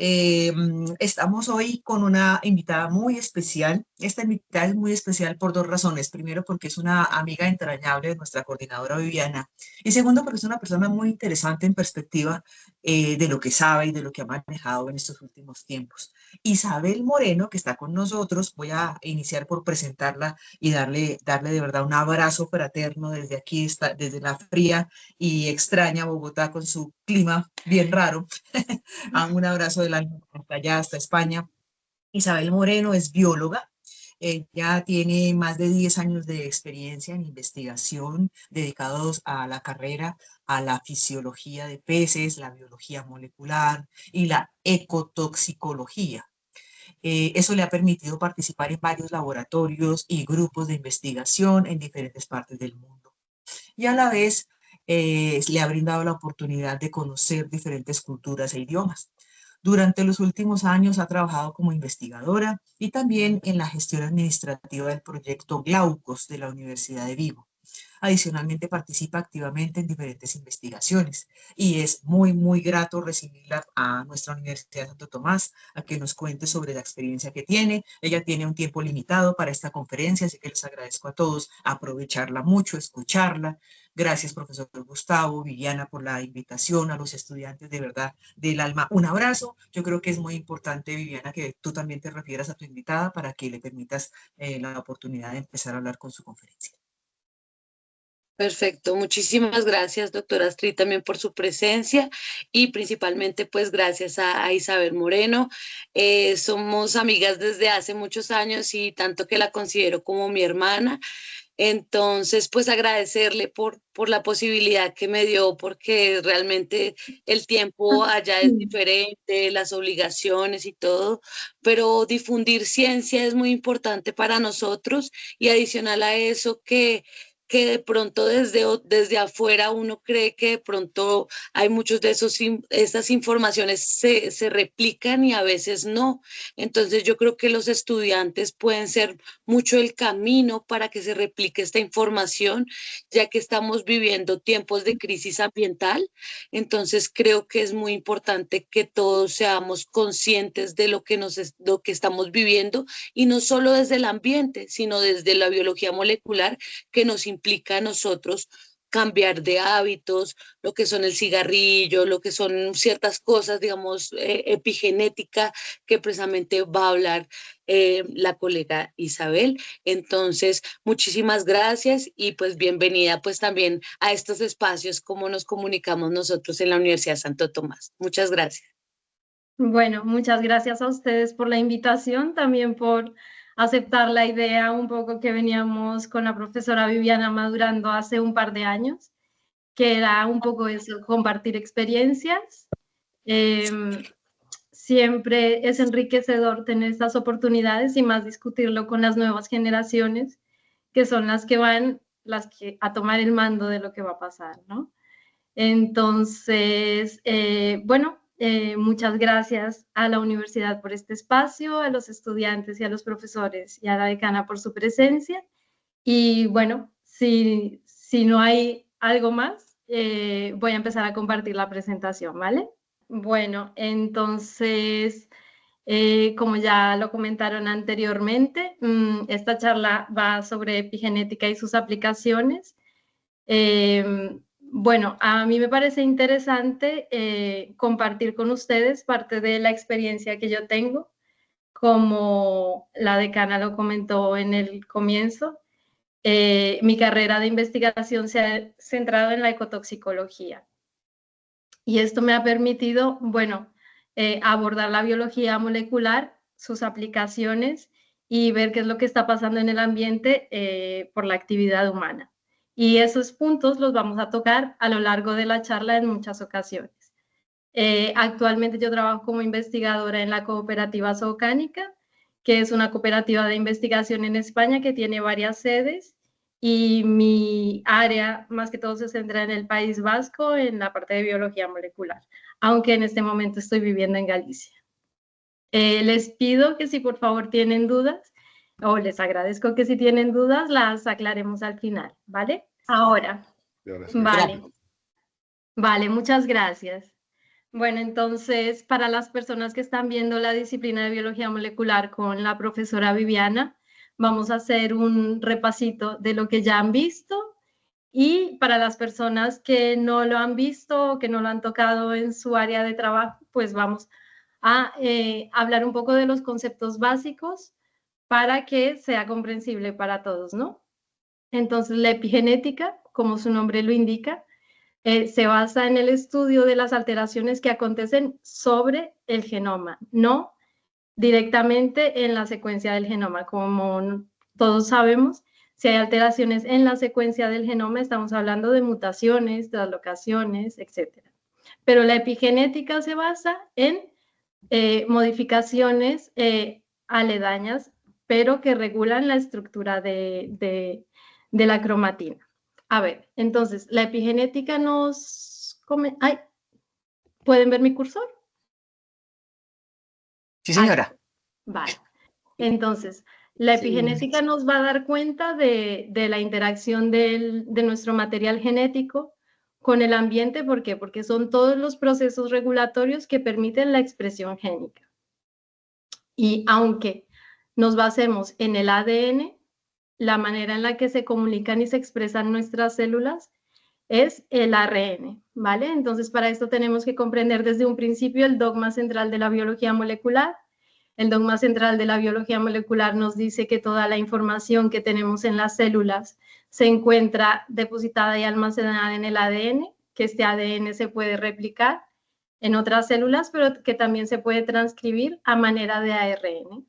Estamos hoy con una invitada muy especial. Esta invitada es muy especial por dos razones. Primero, porque es una amiga entrañable de nuestra coordinadora Viviana. Y segundo, porque es una persona muy interesante en perspectiva de lo que sabe y de lo que ha manejado en estos últimos tiempos. Isabel Moreno, que está con nosotros, voy a iniciar por presentarla y darle de verdad un abrazo fraterno desde aquí, desde la fría y extraña Bogotá con su clima bien raro. Un abrazo del alma hasta allá, hasta España. Isabel Moreno es bióloga. Ella tiene más de 10 años de experiencia en investigación dedicados a la carrera, a la fisiología de peces, la biología molecular y la ecotoxicología. Eso le ha permitido participar en varios laboratorios y grupos de investigación en diferentes partes del mundo. Y a la vez le ha brindado la oportunidad de conocer diferentes culturas e idiomas. Durante los últimos años ha trabajado como investigadora y también en la gestión administrativa del proyecto Glaucos de la Universidad de Vigo. Adicionalmente participa activamente en diferentes investigaciones y es muy grato recibirla a nuestra Universidad de Santo Tomás a que nos cuente sobre la experiencia que tiene. Ella tiene un tiempo limitado para esta conferencia, así que les agradezco a todos aprovecharla mucho, escucharla. Gracias, profesor Gustavo, Viviana, por la invitación, a los estudiantes, de verdad, del alma. Un abrazo. Yo creo que es muy importante, Viviana, que tú también te refieras a tu invitada para que le permitas la oportunidad de empezar a hablar con su conferencia. Perfecto, muchísimas gracias, doctora Astrid, también por su presencia y principalmente pues gracias a Isabel Moreno. Somos amigas desde hace muchos años y tanto que la considero como mi hermana. Entonces, pues agradecerle por la posibilidad que me dio, porque realmente el tiempo allá es diferente, las obligaciones y todo, pero difundir ciencia es muy importante para nosotros y adicional a eso que de pronto desde afuera uno cree que de pronto hay muchos de estas informaciones se replican y a veces no. Entonces yo creo que los estudiantes pueden ser mucho el camino para que se replique esta información, ya que estamos viviendo tiempos de crisis ambiental. Entonces creo que es muy importante que todos seamos conscientes de lo que estamos viviendo y no solo desde el ambiente, sino desde la biología molecular que nos implica a nosotros cambiar de hábitos, lo que son el cigarrillo, lo que son ciertas cosas, digamos, epigenética, que precisamente va a hablar la colega Isabel. Entonces, muchísimas gracias y pues bienvenida pues también a estos espacios como nos comunicamos nosotros en la Universidad de Santo Tomás. Muchas gracias. Bueno, muchas gracias a ustedes por la invitación, también por aceptar la idea un poco que veníamos con la profesora Viviana madurando hace un par de años, que era un poco eso, compartir experiencias. Siempre es enriquecedor tener estas oportunidades y más discutirlo con las nuevas generaciones, que son las que van a tomar el mando de lo que va a pasar, ¿no? Entonces, muchas gracias a la universidad por este espacio, a los estudiantes y a los profesores y a la decana por su presencia. Y bueno, si no hay algo más, voy a empezar a compartir la presentación, ¿vale? Bueno, entonces, como ya lo comentaron anteriormente, esta charla va sobre epigenética y sus aplicaciones. Bueno, a mí me parece interesante compartir con ustedes parte de la experiencia que yo tengo, como la decana lo comentó en el comienzo. Mi carrera de investigación se ha centrado en la ecotoxicología y esto me ha permitido, bueno, abordar la biología molecular, sus aplicaciones y ver qué es lo que está pasando en el ambiente por la actividad humana. Y esos puntos los vamos a tocar a lo largo de la charla en muchas ocasiones. Actualmente yo trabajo como investigadora en la cooperativa Zoocánica, que es una cooperativa de investigación en España que tiene varias sedes y mi área más que todo se centra en el País Vasco, en la parte de biología molecular, aunque en este momento estoy viviendo en Galicia. Les pido que si por favor tienen dudas, o les agradezco que si tienen dudas, las aclaremos al final, ¿vale? Ahora, vale, muchas gracias. Bueno, entonces, para las personas que están viendo la disciplina de biología molecular con la profesora Viviana, vamos a hacer un repasito de lo que ya han visto, y para las personas que no lo han visto o que no lo han tocado en su área de trabajo, pues vamos a hablar un poco de los conceptos básicos para que sea comprensible para todos, ¿no? Entonces, la epigenética, como su nombre lo indica, se basa en el estudio de las alteraciones que acontecen sobre el genoma, no directamente en la secuencia del genoma. Como todos sabemos, si hay alteraciones en la secuencia del genoma, estamos hablando de mutaciones, translocaciones, etc. Pero la epigenética se basa en modificaciones aledañas, pero que regulan la estructura de la cromatina. A ver, entonces, la epigenética nos... Ay, ¿pueden ver mi cursor? Sí, señora. Vale. Entonces, la epigenética nos va a dar cuenta de la interacción de nuestro material genético con el ambiente. ¿Por qué? Porque son todos los procesos regulatorios que permiten la expresión génica. Y aunque nos basemos en el ADN, la manera en la que se comunican y se expresan nuestras células es el ARN, ¿vale? Entonces, para esto tenemos que comprender desde un principio el dogma central de la biología molecular. El dogma central de la biología molecular nos dice que toda la información que tenemos en las células se encuentra depositada y almacenada en el ADN, que este ADN se puede replicar en otras células, pero que también se puede transcribir a manera de ARN.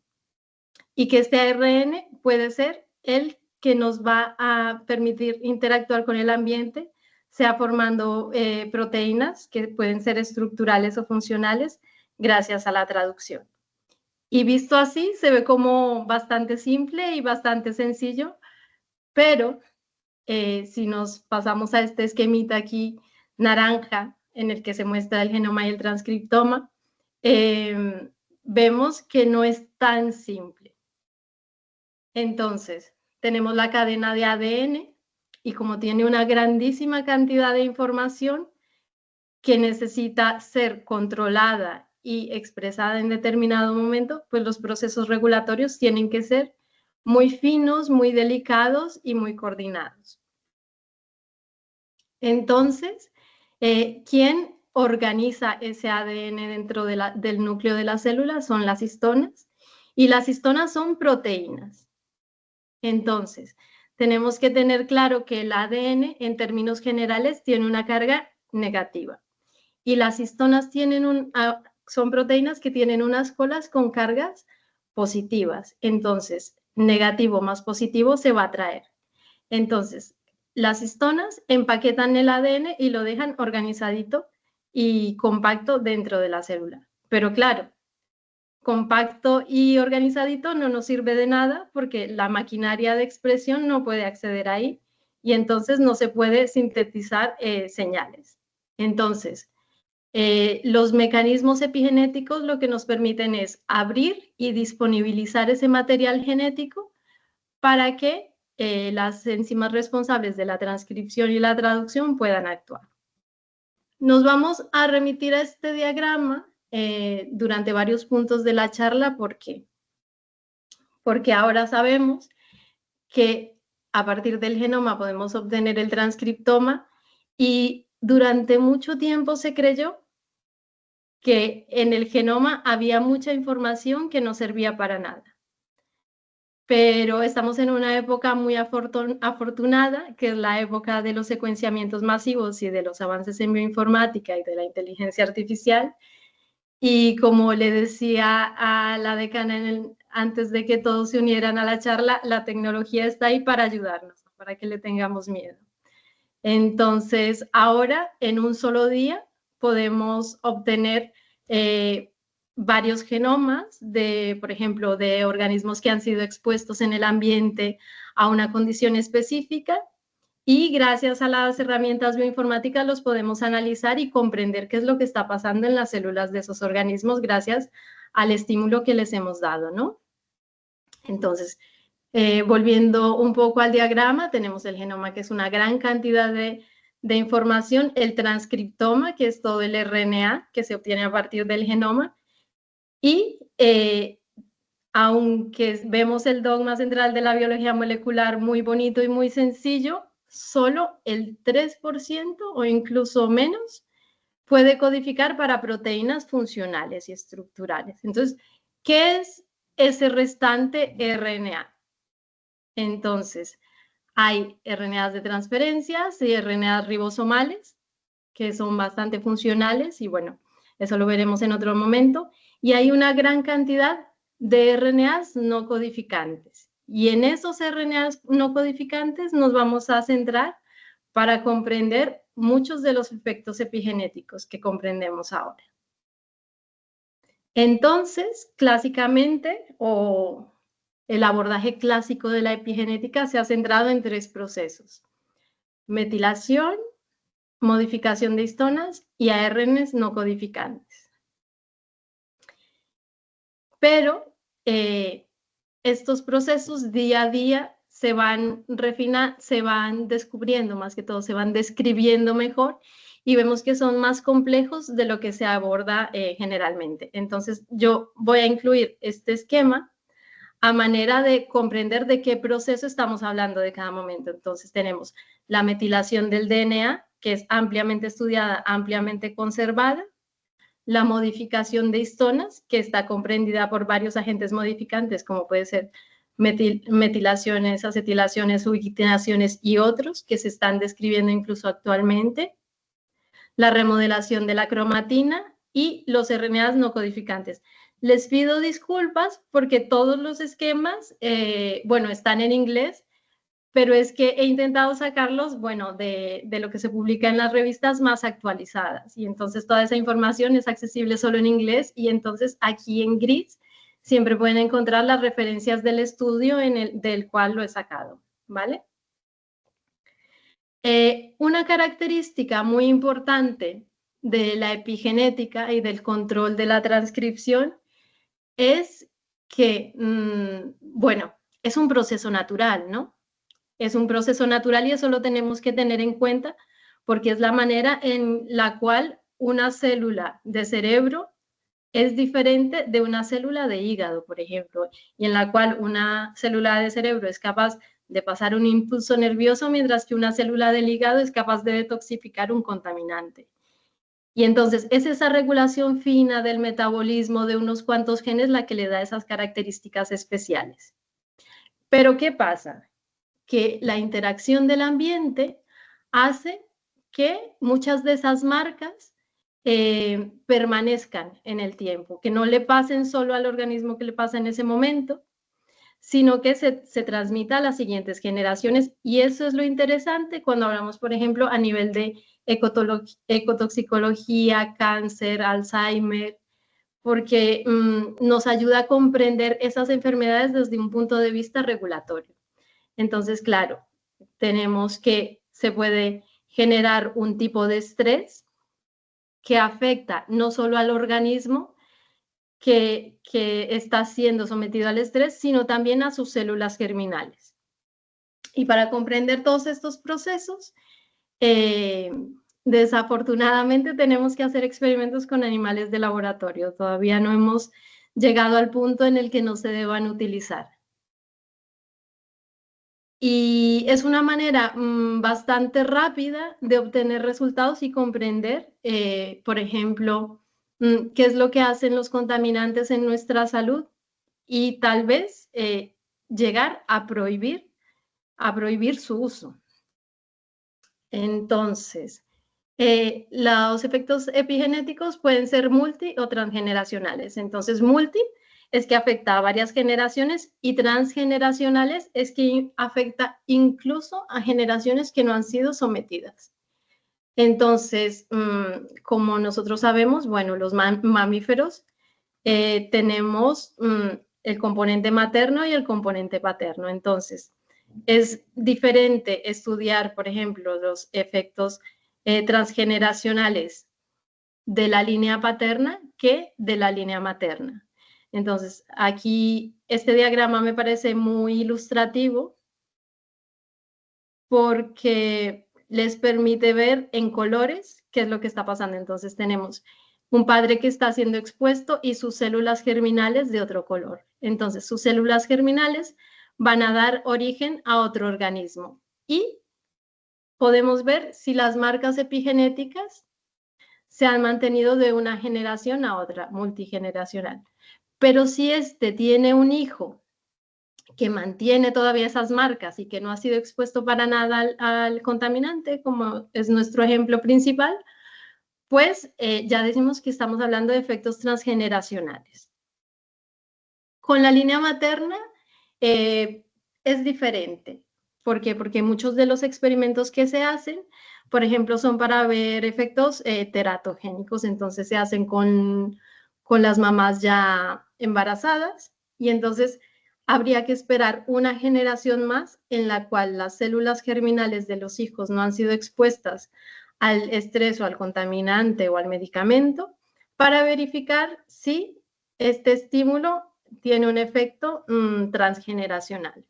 Y que este ARN puede ser el que nos va a permitir interactuar con el ambiente, sea formando proteínas que pueden ser estructurales o funcionales gracias a la traducción. Y visto así, se ve como bastante simple y bastante sencillo, pero si nos pasamos a este esquemita aquí naranja, en el que se muestra el genoma y el transcriptoma, vemos que no es tan simple. Entonces, tenemos la cadena de ADN y como tiene una grandísima cantidad de información que necesita ser controlada y expresada en determinado momento, pues los procesos regulatorios tienen que ser muy finos, muy delicados y muy coordinados. Entonces, ¿quién organiza ese ADN dentro del núcleo de la célula? Son las histonas, y las histonas son proteínas. Entonces, tenemos que tener claro que el ADN, en términos generales, tiene una carga negativa. Y las histonas son proteínas que tienen unas colas con cargas positivas. Entonces, negativo más positivo se va a traer. Entonces, las histonas empaquetan el ADN y lo dejan organizadito y compacto dentro de la célula. Pero claro, compacto y organizadito no nos sirve de nada porque la maquinaria de expresión no puede acceder ahí y entonces no se puede sintetizar señales. Entonces, los mecanismos epigenéticos lo que nos permiten es abrir y disponibilizar ese material genético para que las enzimas responsables de la transcripción y la traducción puedan actuar. Nos vamos a remitir a este diagrama durante varios puntos de la charla. ¿Por qué? Porque ahora sabemos que a partir del genoma podemos obtener el transcriptoma y durante mucho tiempo se creyó que en el genoma había mucha información que no servía para nada. Pero estamos en una época muy afortunada, que es la época de los secuenciamientos masivos y de los avances en bioinformática y de la inteligencia artificial. Y como le decía a la decana antes de que todos se unieran a la charla, la tecnología está ahí para ayudarnos, para que le tengamos miedo. Entonces, ahora, en un solo día, podemos obtener varios genomas por ejemplo, de organismos que han sido expuestos en el ambiente a una condición específica, y gracias a las herramientas bioinformáticas los podemos analizar y comprender qué es lo que está pasando en las células de esos organismos gracias al estímulo que les hemos dado, ¿no? Entonces, volviendo un poco al diagrama, tenemos el genoma, que es una gran cantidad de de información, el transcriptoma, que es todo el RNA que se obtiene a partir del genoma, y aunque vemos el dogma central de la biología molecular muy bonito y muy sencillo, solo el 3% o incluso menos puede codificar para proteínas funcionales y estructurales. Entonces, ¿qué es ese restante RNA? Entonces, hay RNAs de transferencias y RNAs ribosomales, que son bastante funcionales, y bueno, eso lo veremos en otro momento. Y hay una gran cantidad de RNAs no codificantes. Y en esos RNAs no codificantes nos vamos a centrar para comprender muchos de los efectos epigenéticos que comprendemos ahora. Entonces, clásicamente, o el abordaje clásico de la epigenética se ha centrado en 3 procesos: metilación, modificación de histonas y ARNs no codificantes. Pero estos procesos día a día se van descubriendo, más que todo, se van describiendo mejor, y vemos que son más complejos de lo que se aborda generalmente. Entonces, yo voy a incluir este esquema a manera de comprender de qué proceso estamos hablando de cada momento. Entonces, tenemos la metilación del DNA, que es ampliamente estudiada, ampliamente conservada; la modificación de histonas, que está comprendida por varios agentes modificantes, como puede ser metilaciones, acetilaciones, ubiquitinaciones y otros que se están describiendo incluso actualmente; la remodelación de la cromatina y los RNAs no codificantes. Les pido disculpas porque todos los esquemas, bueno, están en inglés, pero es que he intentado sacarlos, bueno, de lo que se publica en las revistas más actualizadas, y entonces toda esa información es accesible solo en inglés, y entonces aquí en gris siempre pueden encontrar las referencias del estudio del cual lo he sacado, ¿vale? Una característica muy importante de la epigenética y del control de la transcripción es que, bueno, es un proceso natural, ¿no? Es un proceso natural, y eso lo tenemos que tener en cuenta porque es la manera en la cual una célula de cerebro es diferente de una célula de hígado, por ejemplo, y en la cual una célula de cerebro es capaz de pasar un impulso nervioso, mientras que una célula del hígado es capaz de detoxificar un contaminante. Y entonces es esa regulación fina del metabolismo de unos cuantos genes la que le da esas características especiales. Pero ¿qué pasa? Que la interacción del ambiente hace que muchas de esas marcas permanezcan en el tiempo, que no le pasen solo al organismo que le pasa en ese momento, sino que se transmita a las siguientes generaciones. Y eso es lo interesante cuando hablamos, por ejemplo, a nivel de ecotoxicología, cáncer, Alzheimer, porque nos ayuda a comprender esas enfermedades desde un punto de vista regulatorio. Entonces, claro, tenemos que se puede generar un tipo de estrés que afecta no solo al organismo que está siendo sometido al estrés, sino también a sus células germinales. Y para comprender todos estos procesos, desafortunadamente tenemos que hacer experimentos con animales de laboratorio. Todavía no hemos llegado al punto en el que no se deban utilizar. Y es una manera bastante rápida de obtener resultados y comprender, por ejemplo, qué es lo que hacen los contaminantes en nuestra salud, y tal vez llegar a prohibir su uso. Entonces, los efectos epigenéticos pueden ser multi o transgeneracionales. Entonces, multi es que afecta a varias generaciones, y transgeneracionales es que afecta incluso a generaciones que no han sido sometidas. Entonces, como nosotros sabemos, bueno, los mamíferos tenemos el componente materno y el componente paterno. Entonces, es diferente estudiar, por ejemplo, los efectos transgeneracionales de la línea paterna que de la línea materna. Entonces, aquí este diagrama me parece muy ilustrativo porque les permite ver en colores qué es lo que está pasando. Entonces tenemos un padre que está siendo expuesto y sus células germinales de otro color. Entonces sus células germinales van a dar origen a otro organismo. Y podemos ver si las marcas epigenéticas se han mantenido de una generación a otra, multigeneracional. Pero si este tiene un hijo que mantiene todavía esas marcas y que no ha sido expuesto para nada al contaminante, como es nuestro ejemplo principal, pues ya decimos que estamos hablando de efectos transgeneracionales. Con la línea materna es diferente. ¿Por qué? Porque muchos de los experimentos que se hacen, por ejemplo, son para ver efectos teratogénicos, entonces se hacen con las mamás ya embarazadas y entonces habría que esperar una generación más en la cual las células germinales de los hijos no han sido expuestas al estrés o al contaminante o al medicamento para verificar si este estímulo tiene un efecto transgeneracional.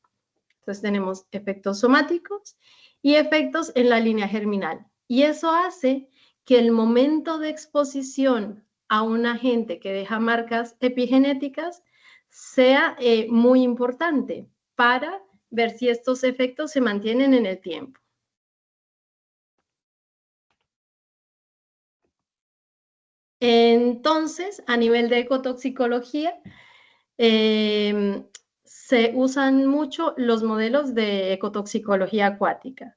Entonces tenemos efectos somáticos y efectos en la línea germinal. Y eso hace que el momento de exposición a un agente que deja marcas epigenéticas sea muy importante para ver si estos efectos se mantienen en el tiempo. Entonces, a nivel de ecotoxicología, se usan mucho los modelos de ecotoxicología acuática.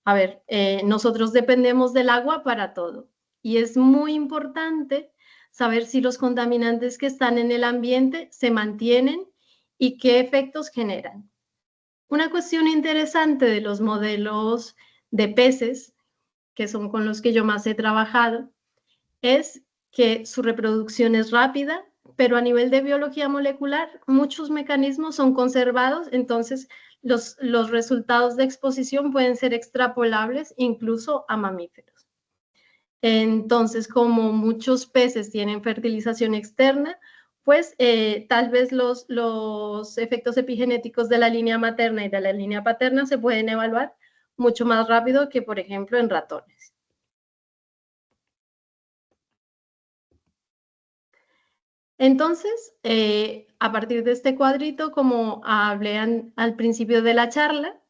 A ver, nosotros dependemos del agua para todo y es muy importante saber si los contaminantes que están en el ambiente se mantienen y qué efectos generan. Una cuestión interesante de los modelos de peces, que son con los que yo más he trabajado, es que su reproducción es rápida, pero a nivel de biología molecular muchos mecanismos son conservados, entonces los resultados de exposición pueden ser extrapolables incluso a mamíferos. Entonces, como muchos peces tienen fertilización externa, pues tal vez los efectos epigenéticos de la línea materna y de la línea paterna se pueden evaluar mucho más rápido que, por ejemplo, en ratones. Entonces, a partir de este cuadrito, como hablé al principio de la charla,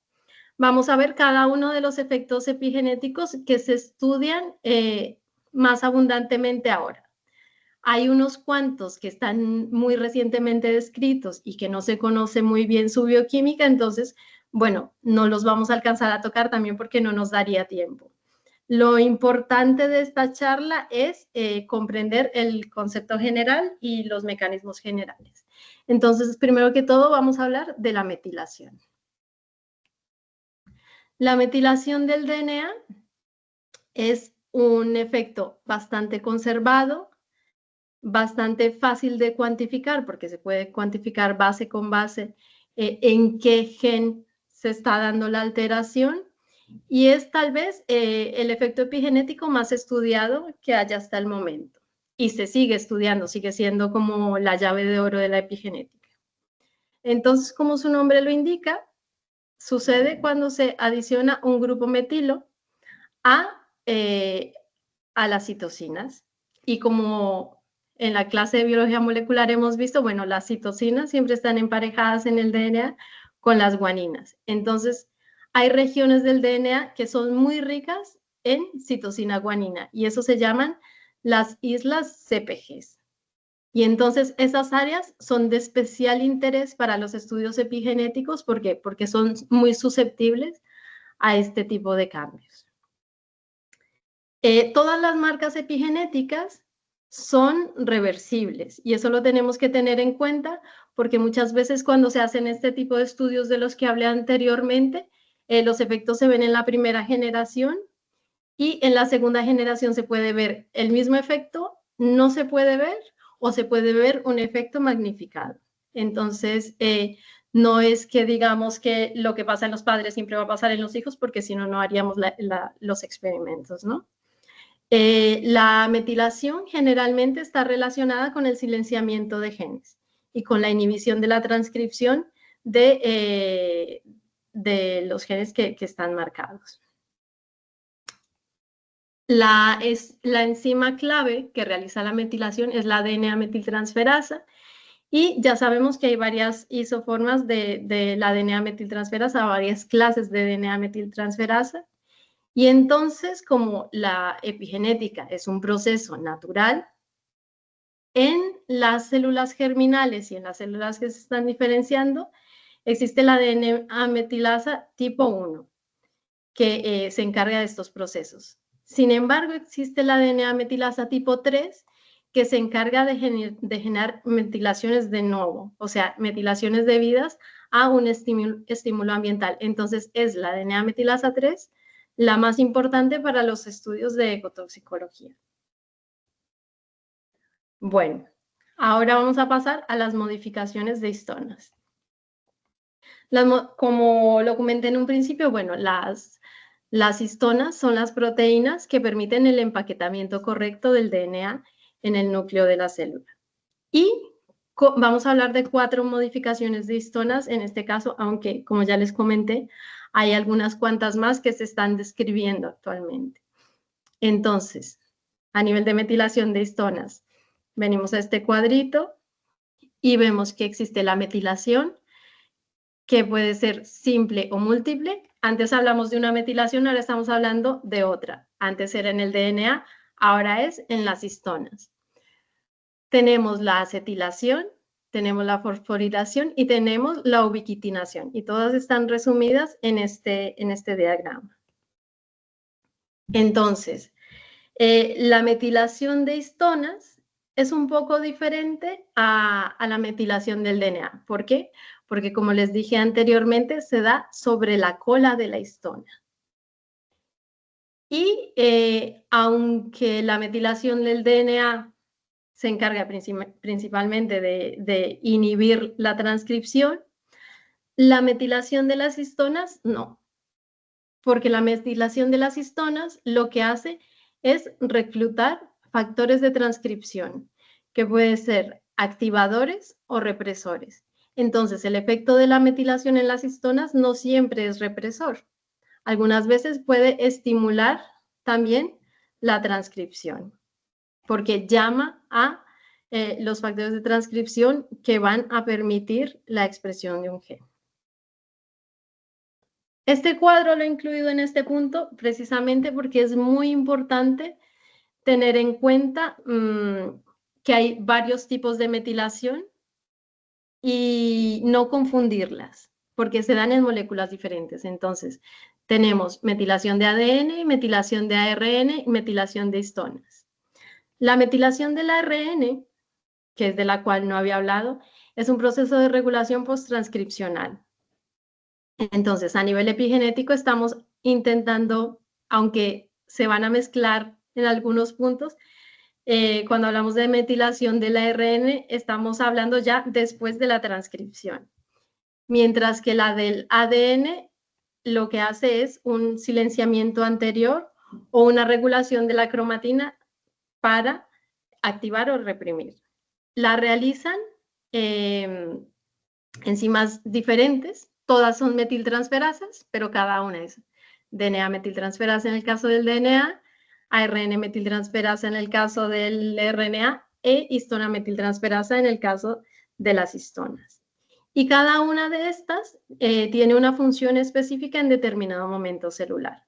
vamos a ver cada uno de los efectos epigenéticos que se estudian más abundantemente ahora. Hay unos cuantos que están muy recientemente descritos y que no se conoce muy bien su bioquímica, entonces, bueno, no los vamos a alcanzar a tocar también porque no nos daría tiempo. Lo importante de esta charla es comprender el concepto general y los mecanismos generales. Entonces, primero que todo, vamos a hablar de la metilación. La metilación del DNA es un efecto bastante conservado, bastante fácil de cuantificar, porque se puede cuantificar base con base en qué gen se está dando la alteración. Y es tal vez el efecto epigenético más estudiado que haya hasta el momento. Y se sigue estudiando, sigue siendo como la llave de oro de la epigenética. Entonces, como su nombre lo indica, sucede cuando se adiciona un grupo metilo a las citocinas. Y como en la clase de biología molecular hemos visto, bueno, las citocinas siempre están emparejadas en el DNA con las guaninas. Entonces, hay regiones del DNA que son muy ricas en citosina guanina y eso se llaman las islas CPGs. Y entonces esas áreas son de especial interés para los estudios epigenéticos. ¿Por qué? Porque son muy susceptibles a este tipo de cambios. Todas las marcas epigenéticas son reversibles y eso lo tenemos que tener en cuenta porque muchas veces cuando se hacen este tipo de estudios de los que hablé anteriormente, los efectos se ven en la primera generación y en la segunda generación se puede ver el mismo efecto, no se puede ver o se puede ver un efecto magnificado. Entonces, no es que digamos que lo que pasa en los padres siempre va a pasar en los hijos porque si no, no haríamos los experimentos, ¿no? La metilación generalmente está relacionada con el silenciamiento de genes y con la inhibición de la transcripción de los genes que están marcados. La enzima clave que realiza la metilación es la DNA metiltransferasa, y ya sabemos que hay varias isoformas de la DNA metiltransferasa, varias clases de DNA metiltransferasa. Y entonces, como la epigenética es un proceso natural, en las células germinales y en las células que se están diferenciando, existe la DNA metilasa tipo 1, que se encarga de estos procesos. Sin embargo, existe la DNA metilasa tipo 3, que se encarga de generar metilaciones de novo, o sea, metilaciones debidas a un estímulo ambiental. Entonces, es la DNA metilasa 3 la más importante para los estudios de ecotoxicología. Bueno, ahora vamos a pasar a las modificaciones de histonas. Como lo comenté en un principio, bueno, las histonas son las proteínas que permiten el empaquetamiento correcto del DNA en el núcleo de la célula. Y vamos a hablar de 4 modificaciones de histonas en este caso, aunque como ya les comenté, hay algunas cuantas más que se están describiendo actualmente. Entonces, a nivel de metilación de histonas, venimos a este cuadrito y vemos que existe la metilación, que puede ser simple o múltiple. Antes hablamos de una metilación, ahora estamos hablando de otra. Antes era en el DNA, ahora es en las histonas. Tenemos la acetilación, tenemos la fosforilación y tenemos la ubiquitinación. Y todas están resumidas en este diagrama. Entonces, la metilación de histonas es un poco diferente a la metilación del DNA. ¿Por qué? Porque como les dije anteriormente, se da sobre la cola de la histona. Y aunque la metilación del DNA se encarga principalmente de inhibir la transcripción, la metilación de las histonas no. Porque la metilación de las histonas lo que hace es reclutar factores de transcripción, que pueden ser activadores o represores. Entonces, el efecto de la metilación en las histonas no siempre es represor. Algunas veces puede estimular también la transcripción, porque llama a los factores de transcripción que van a permitir la expresión de un gen. Este cuadro lo he incluido en este punto precisamente porque es muy importante tener en cuenta que hay varios tipos de metilación y no confundirlas, porque se dan en moléculas diferentes. Entonces, tenemos metilación de ADN, metilación de ARN y metilación de histonas. La metilación del ARN, que es de la cual no había hablado, es un proceso de regulación posttranscripcional. Entonces, a nivel epigenético estamos intentando, aunque se van a mezclar en algunos puntos, cuando hablamos de metilación del ARN, estamos hablando ya después de la transcripción. Mientras que la del ADN lo que hace es un silenciamiento anterior o una regulación de la cromatina para activar o reprimir. La realizan enzimas diferentes, todas son metiltransferasas, pero cada una es DNA metiltransferasa en el caso del DNA, ARN metiltransferasa en el caso del RNA e histona metiltransferasa en el caso de las histonas. Y cada una de estas tiene una función específica en determinado momento celular.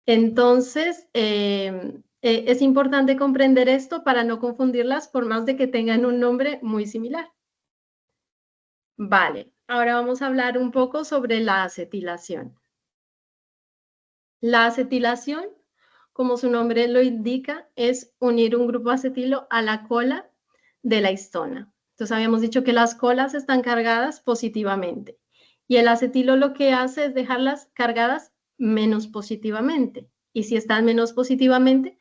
Entonces, es importante comprender esto para no confundirlas por más de que tengan un nombre muy similar. Vale, ahora vamos a hablar un poco sobre la acetilación. La acetilación, como su nombre lo indica, es unir un grupo acetilo a la cola de la histona. Entonces habíamos dicho que las colas están cargadas positivamente y el acetilo lo que hace es dejarlas cargadas menos positivamente. Y si están menos positivamente,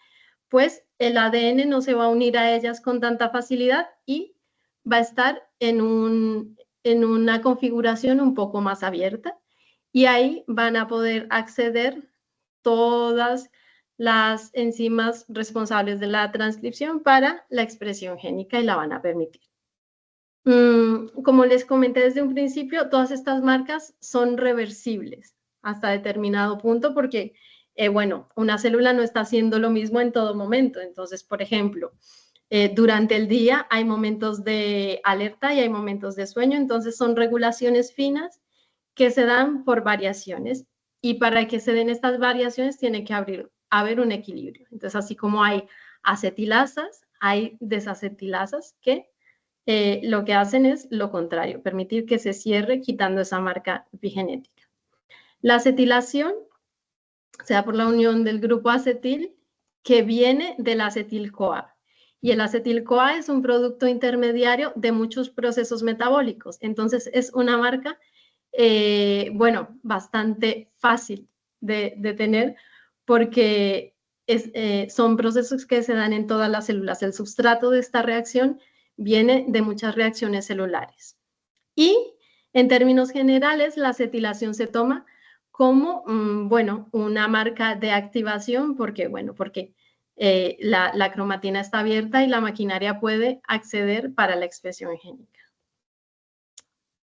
pues el ADN no se va a unir a ellas con tanta facilidad y va a estar en una configuración un poco más abierta y ahí van a poder acceder todas las enzimas responsables de la transcripción para la expresión génica y la van a permitir. Como les comenté desde un principio, todas estas marcas son reversibles hasta determinado punto porque bueno, una célula no está haciendo lo mismo en todo momento. Entonces, por ejemplo, durante el día hay momentos de alerta y hay momentos de sueño, entonces son regulaciones finas que se dan por variaciones, y para que se den estas variaciones tiene que haber un equilibrio. Entonces, así como hay acetilasas, hay desacetilasas que lo que hacen es lo contrario, permitir que se cierre quitando esa marca epigenética. La acetilación se da por la unión del grupo acetil que viene del acetil-CoA. Y el acetil-CoA es un producto intermediario de muchos procesos metabólicos. Entonces, es una marca, bueno, bastante fácil de tener, porque son procesos que se dan en todas las células. El sustrato de esta reacción viene de muchas reacciones celulares. Y en términos generales, la acetilación se toma como, bueno, una marca de activación, porque la cromatina está abierta y la maquinaria puede acceder para la expresión génica.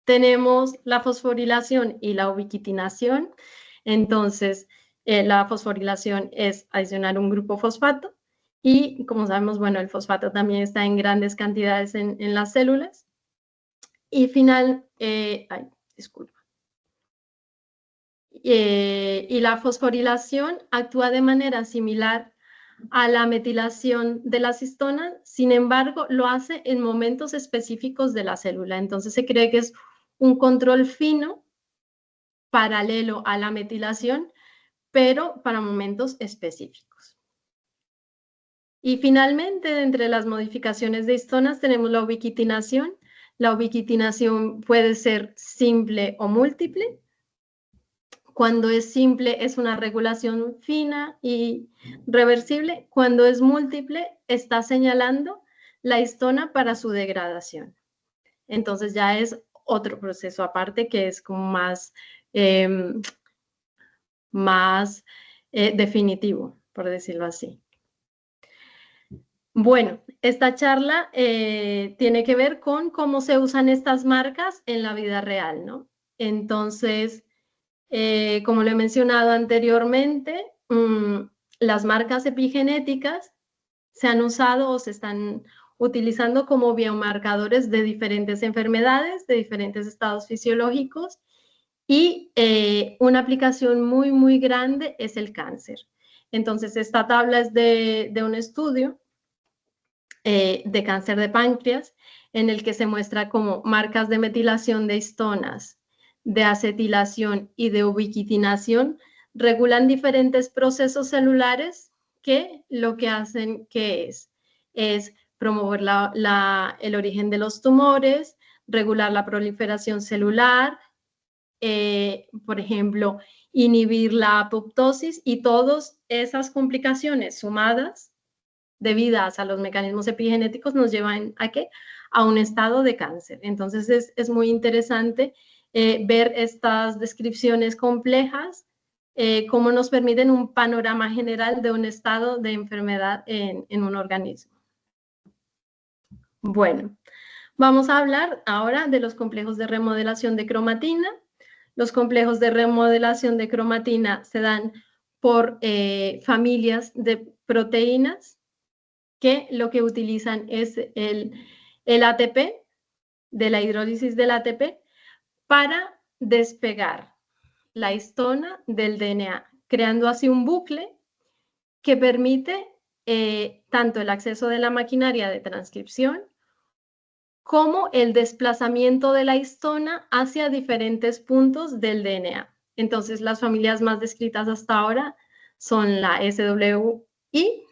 Tenemos la fosforilación y la ubiquitinación. Entonces, la fosforilación es adicionar un grupo fosfato, y como sabemos, bueno, el fosfato también está en grandes cantidades en las células. Y disculpa. Y la fosforilación actúa de manera similar a la metilación de las histonas, sin embargo, lo hace en momentos específicos de la célula. Entonces se cree que es un control fino paralelo a la metilación, pero para momentos específicos. Y finalmente, entre las modificaciones de histonas tenemos la ubiquitinación. La ubiquitinación puede ser simple o múltiple. Cuando es simple, es una regulación fina y reversible. Cuando es múltiple, está señalando la histona para su degradación. Entonces ya es otro proceso aparte que es como más definitivo, por decirlo así. Bueno, esta charla tiene que ver con cómo se usan estas marcas en la vida real, ¿no? Entonces, como lo he mencionado anteriormente, las marcas epigenéticas se han usado o se están utilizando como biomarcadores de diferentes enfermedades, de diferentes estados fisiológicos, y una aplicación muy, muy grande es el cáncer. Entonces, esta tabla es de un estudio de cáncer de páncreas, en el que se muestra como marcas de metilación de histonas, de acetilación y de ubiquitinación regulan diferentes procesos celulares que lo que hacen es promover el origen de los tumores, regular la proliferación celular, por ejemplo, inhibir la apoptosis, y todas esas complicaciones sumadas debidas a los mecanismos epigenéticos nos llevan ¿a qué? A un estado de cáncer. Entonces es muy interesante ver estas descripciones complejas, cómo nos permiten un panorama general de un estado de enfermedad en un organismo. Bueno, vamos a hablar ahora de los complejos de remodelación de cromatina. Los complejos de remodelación de cromatina se dan por familias de proteínas que lo que utilizan es el ATP, de la hidrólisis del ATP, para despegar la histona del DNA, creando así un bucle que permite tanto el acceso de la maquinaria de transcripción como el desplazamiento de la histona hacia diferentes puntos del DNA. Entonces, las familias más descritas hasta ahora son la SWI,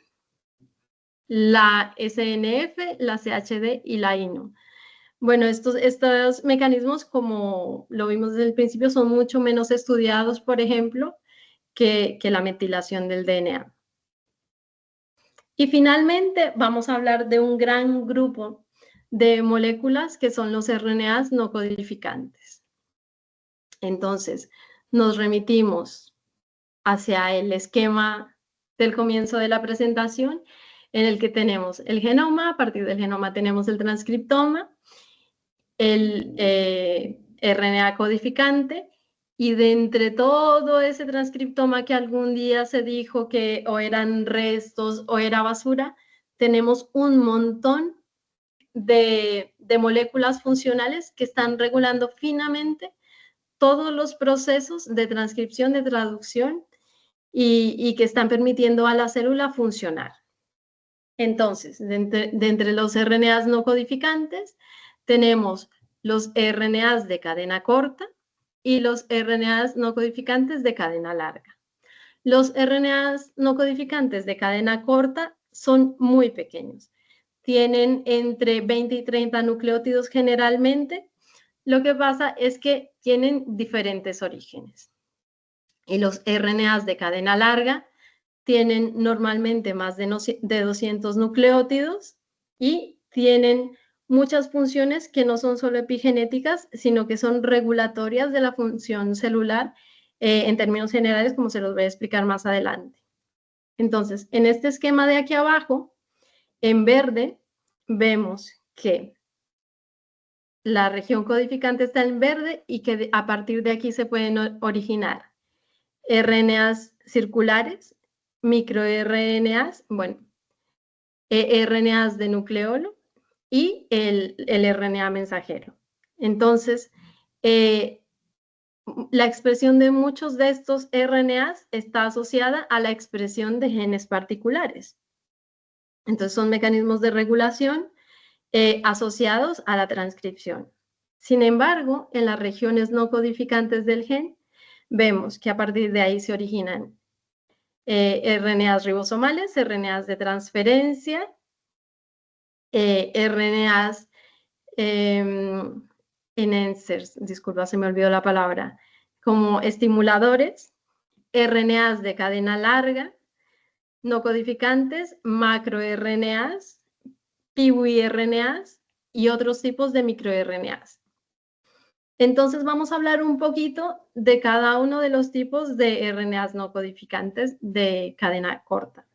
la SNF, la CHD y la INO. Bueno, estos mecanismos, como lo vimos desde el principio, son mucho menos estudiados, por ejemplo, que la metilación del DNA. Y finalmente vamos a hablar de un gran grupo de moléculas que son los RNAs no codificantes. Entonces, nos remitimos hacia el esquema del comienzo de la presentación, en el que tenemos el genoma. A partir del genoma tenemos el transcriptoma, el RNA codificante Y de entre todo ese transcriptoma que algún día se dijo que o eran restos o era basura, tenemos un montón de moléculas funcionales que están regulando finamente todos los procesos de transcripción, de traducción y que están permitiendo a la célula funcionar. Entonces, de entre los RNAs no codificantes, tenemos los RNAs de cadena corta y los RNAs no codificantes de cadena larga. Los RNAs no codificantes de cadena corta son muy pequeños. Tienen entre 20 y 30 nucleótidos generalmente. Lo que pasa es que tienen diferentes orígenes. Y los RNAs de cadena larga tienen normalmente más de 200 nucleótidos y tienen muchas funciones que no son solo epigenéticas, sino que son regulatorias de la función celular en términos generales, como se los voy a explicar más adelante. Entonces, en este esquema de aquí abajo, en verde, vemos que la región codificante está en verde y que a partir de aquí se pueden originar RNAs circulares, microRNAs, bueno, RNAs de nucleolo y el RNA mensajero. Entonces, la expresión de muchos de estos RNAs está asociada a la expresión de genes particulares. Entonces, son mecanismos de regulación asociados a la transcripción. Sin embargo, en las regiones no codificantes del gen, vemos que a partir de ahí se originan RNAs ribosomales, RNAs de transferencia, RNAs enhancers, disculpa, se me olvidó la palabra, como estimuladores, RNAs de cadena larga, no codificantes, macroRNAs, piRNAs y otros tipos de microRNAs. Entonces vamos a hablar un poquito de cada uno de los tipos de RNAs no codificantes de cadena corta.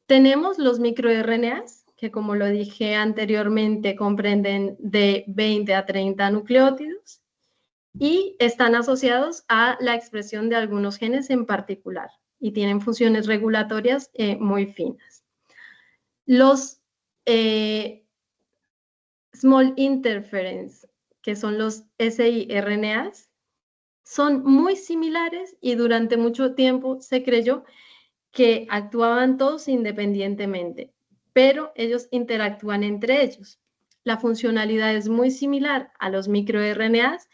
Tenemos los microRNAs, que como lo dije anteriormente, comprenden de 20 a 30 nucleótidos y están asociados a la expresión de algunos genes en particular y tienen funciones regulatorias muy finas. Los small interference, que son los siRNAs, son muy similares y durante mucho tiempo se creyó que actuaban todos independientemente, pero ellos interactúan entre ellos. La funcionalidad es muy similar a los microRNAs,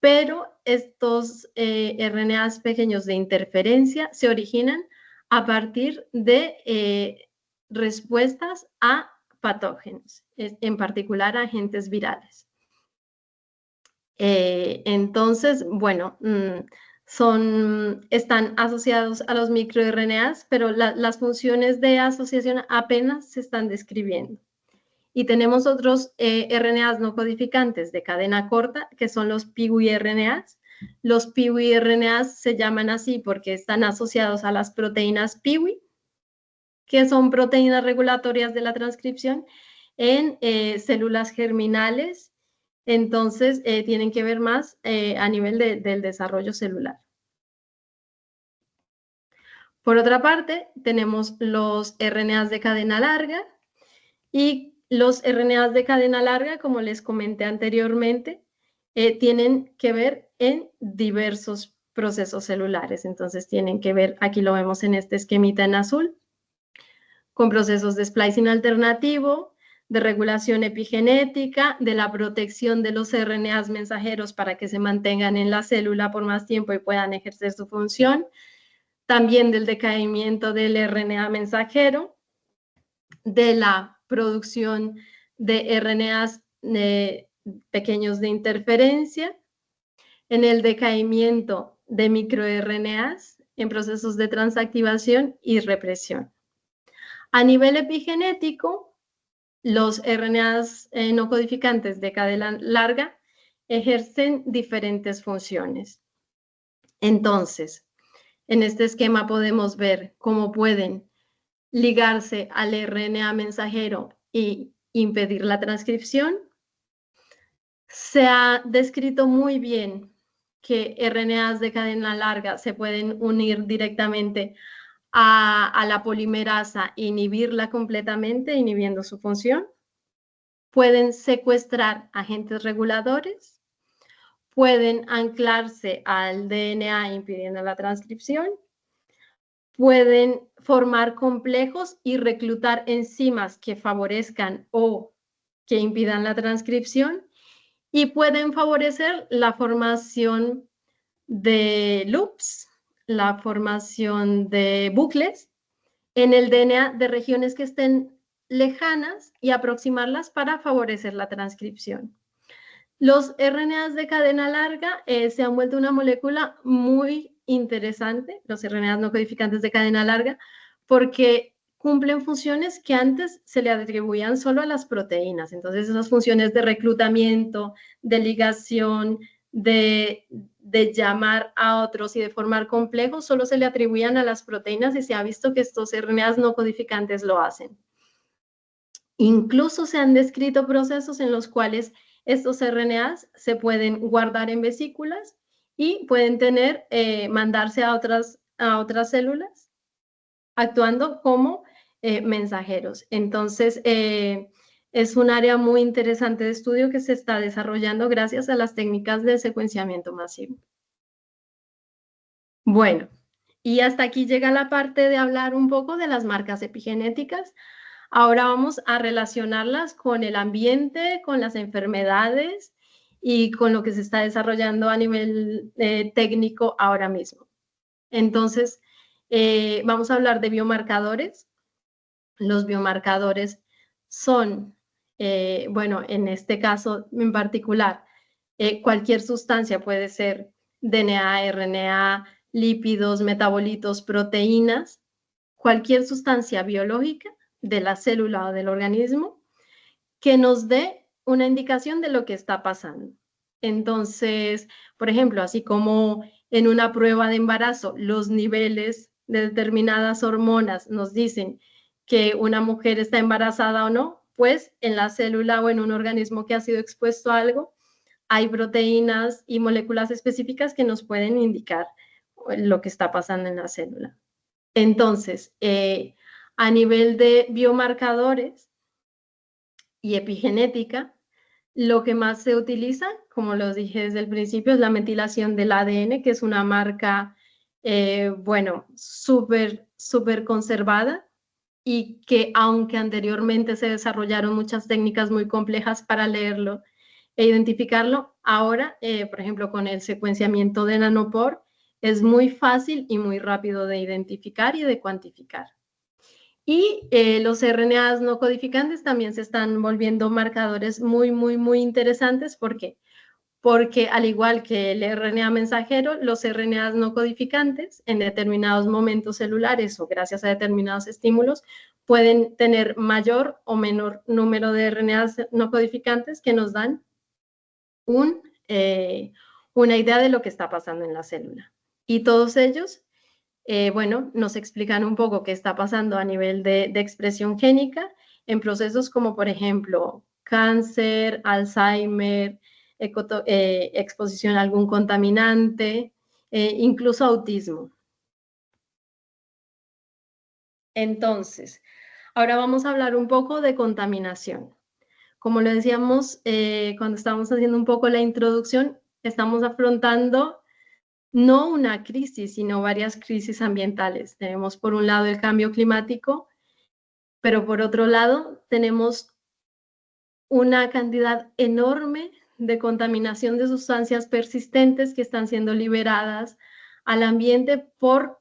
pero estos RNAs pequeños de interferencia se originan a partir de respuestas a patógenos, en particular a agentes virales. Entonces, bueno, están asociados a los microRNAs, pero las funciones de asociación apenas se están describiendo. Y tenemos otros RNAs no codificantes de cadena corta, que son los piRNAs. Los piRNAs se llaman así porque están asociados a las proteínas piwi, que son proteínas regulatorias de la transcripción en células germinales. Entonces, tienen que ver más a nivel del desarrollo celular. Por otra parte, tenemos los RNAs de cadena larga y los RNAs de cadena larga, como les comenté anteriormente, tienen que ver en diversos procesos celulares. Entonces, tienen que ver, aquí lo vemos en este esquemita en azul, con procesos de splicing alternativo, de regulación epigenética, de la protección de los RNAs mensajeros para que se mantengan en la célula por más tiempo y puedan ejercer su función, también del decaimiento del RNA mensajero, de la producción de RNAs pequeños de interferencia, en el decaimiento de microRNAs en procesos de transactivación y represión. A nivel epigenético, los RNAs no codificantes de cadena larga ejercen diferentes funciones. Entonces, en este esquema podemos ver cómo pueden ligarse al RNA mensajero y impedir la transcripción. Se ha descrito muy bien que RNAs de cadena larga se pueden unir directamente a la polimerasa e inhibirla completamente, inhibiendo su función. Pueden secuestrar agentes reguladores, pueden anclarse al DNA impidiendo la transcripción, pueden formar complejos y reclutar enzimas que favorezcan o que impidan la transcripción, y pueden favorecer la formación de loops, la formación de bucles en el DNA de regiones que estén lejanas y aproximarlas para favorecer la transcripción. Los RNAs de cadena larga se han vuelto una molécula muy interesante, los RNAs no codificantes de cadena larga, porque cumplen funciones que antes se le atribuían solo a las proteínas. Entonces, esas funciones de reclutamiento, de ligación, de llamar a otros y de formar complejos, solo se le atribuían a las proteínas, y se ha visto que estos RNAs no codificantes lo hacen. Incluso se han descrito procesos en los cuales estos RNAs se pueden guardar en vesículas y pueden mandarse a otras células, actuando como mensajeros. Entonces, es un área muy interesante de estudio que se está desarrollando gracias a las técnicas de secuenciamiento masivo. Bueno, y hasta aquí llega la parte de hablar un poco de las marcas epigenéticas. Ahora vamos a relacionarlas con el ambiente, con las enfermedades y con lo que se está desarrollando a nivel técnico ahora mismo. Entonces, vamos a hablar de biomarcadores. Los biomarcadores son, bueno, en este caso en particular, cualquier sustancia, puede ser DNA, RNA, lípidos, metabolitos, proteínas, cualquier sustancia biológica de la célula o del organismo que nos dé una indicación de lo que está pasando. Entonces, por ejemplo, así como en una prueba de embarazo, los niveles de determinadas hormonas nos dicen que una mujer está embarazada o no, pues en la célula o en un organismo que ha sido expuesto a algo, hay proteínas y moléculas específicas que nos pueden indicar lo que está pasando en la célula. Entonces, a nivel de biomarcadores y epigenética, lo que más se utiliza, como los dije desde el principio, es la metilación del ADN, que es una marca, bueno, súper conservada, y que aunque anteriormente se desarrollaron muchas técnicas muy complejas para leerlo e identificarlo, ahora, por ejemplo, con el secuenciamiento de nanopore, es muy fácil y muy rápido de identificar y de cuantificar. Y los RNAs no codificantes también se están volviendo marcadores muy interesantes. ¿Por qué? Porque al igual que el RNA mensajero, los RNAs no codificantes en determinados momentos celulares o gracias a determinados estímulos pueden tener mayor o menor número de RNAs no codificantes que nos dan una idea de lo que está pasando en la célula. Y todos ellos, bueno, nos explican un poco qué está pasando a nivel de expresión génica en procesos como, por ejemplo, cáncer, Alzheimer, exposición a algún contaminante, incluso autismo. Entonces, ahora vamos a hablar un poco de contaminación. Como lo decíamos cuando estábamos haciendo un poco la introducción, estamos afrontando no una crisis, sino varias crisis ambientales. Tenemos por un lado el cambio climático, pero por otro lado tenemos una cantidad enorme de contaminación de sustancias persistentes que están siendo liberadas al ambiente por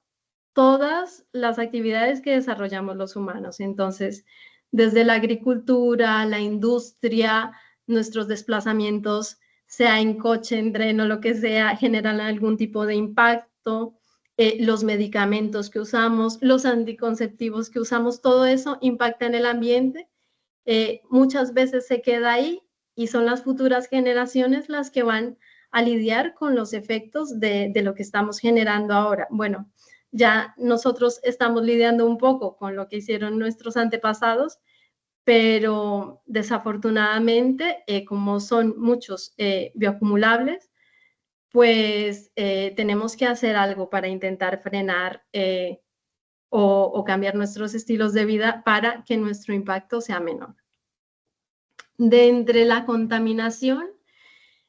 todas las actividades que desarrollamos los humanos. Entonces, desde la agricultura, la industria, nuestros desplazamientos, sea en coche, en tren o lo que sea, generan algún tipo de impacto. Los medicamentos que usamos, los anticonceptivos que usamos, todo eso impacta en el ambiente. Muchas veces se queda ahí y son las futuras generaciones las que van a lidiar con los efectos de lo que estamos generando ahora. Bueno, ya nosotros estamos lidiando un poco con lo que hicieron nuestros antepasados, pero desafortunadamente, como son muchos bioacumulables, pues tenemos que hacer algo para intentar frenar o cambiar nuestros estilos de vida para que nuestro impacto sea menor. De entre la contaminación,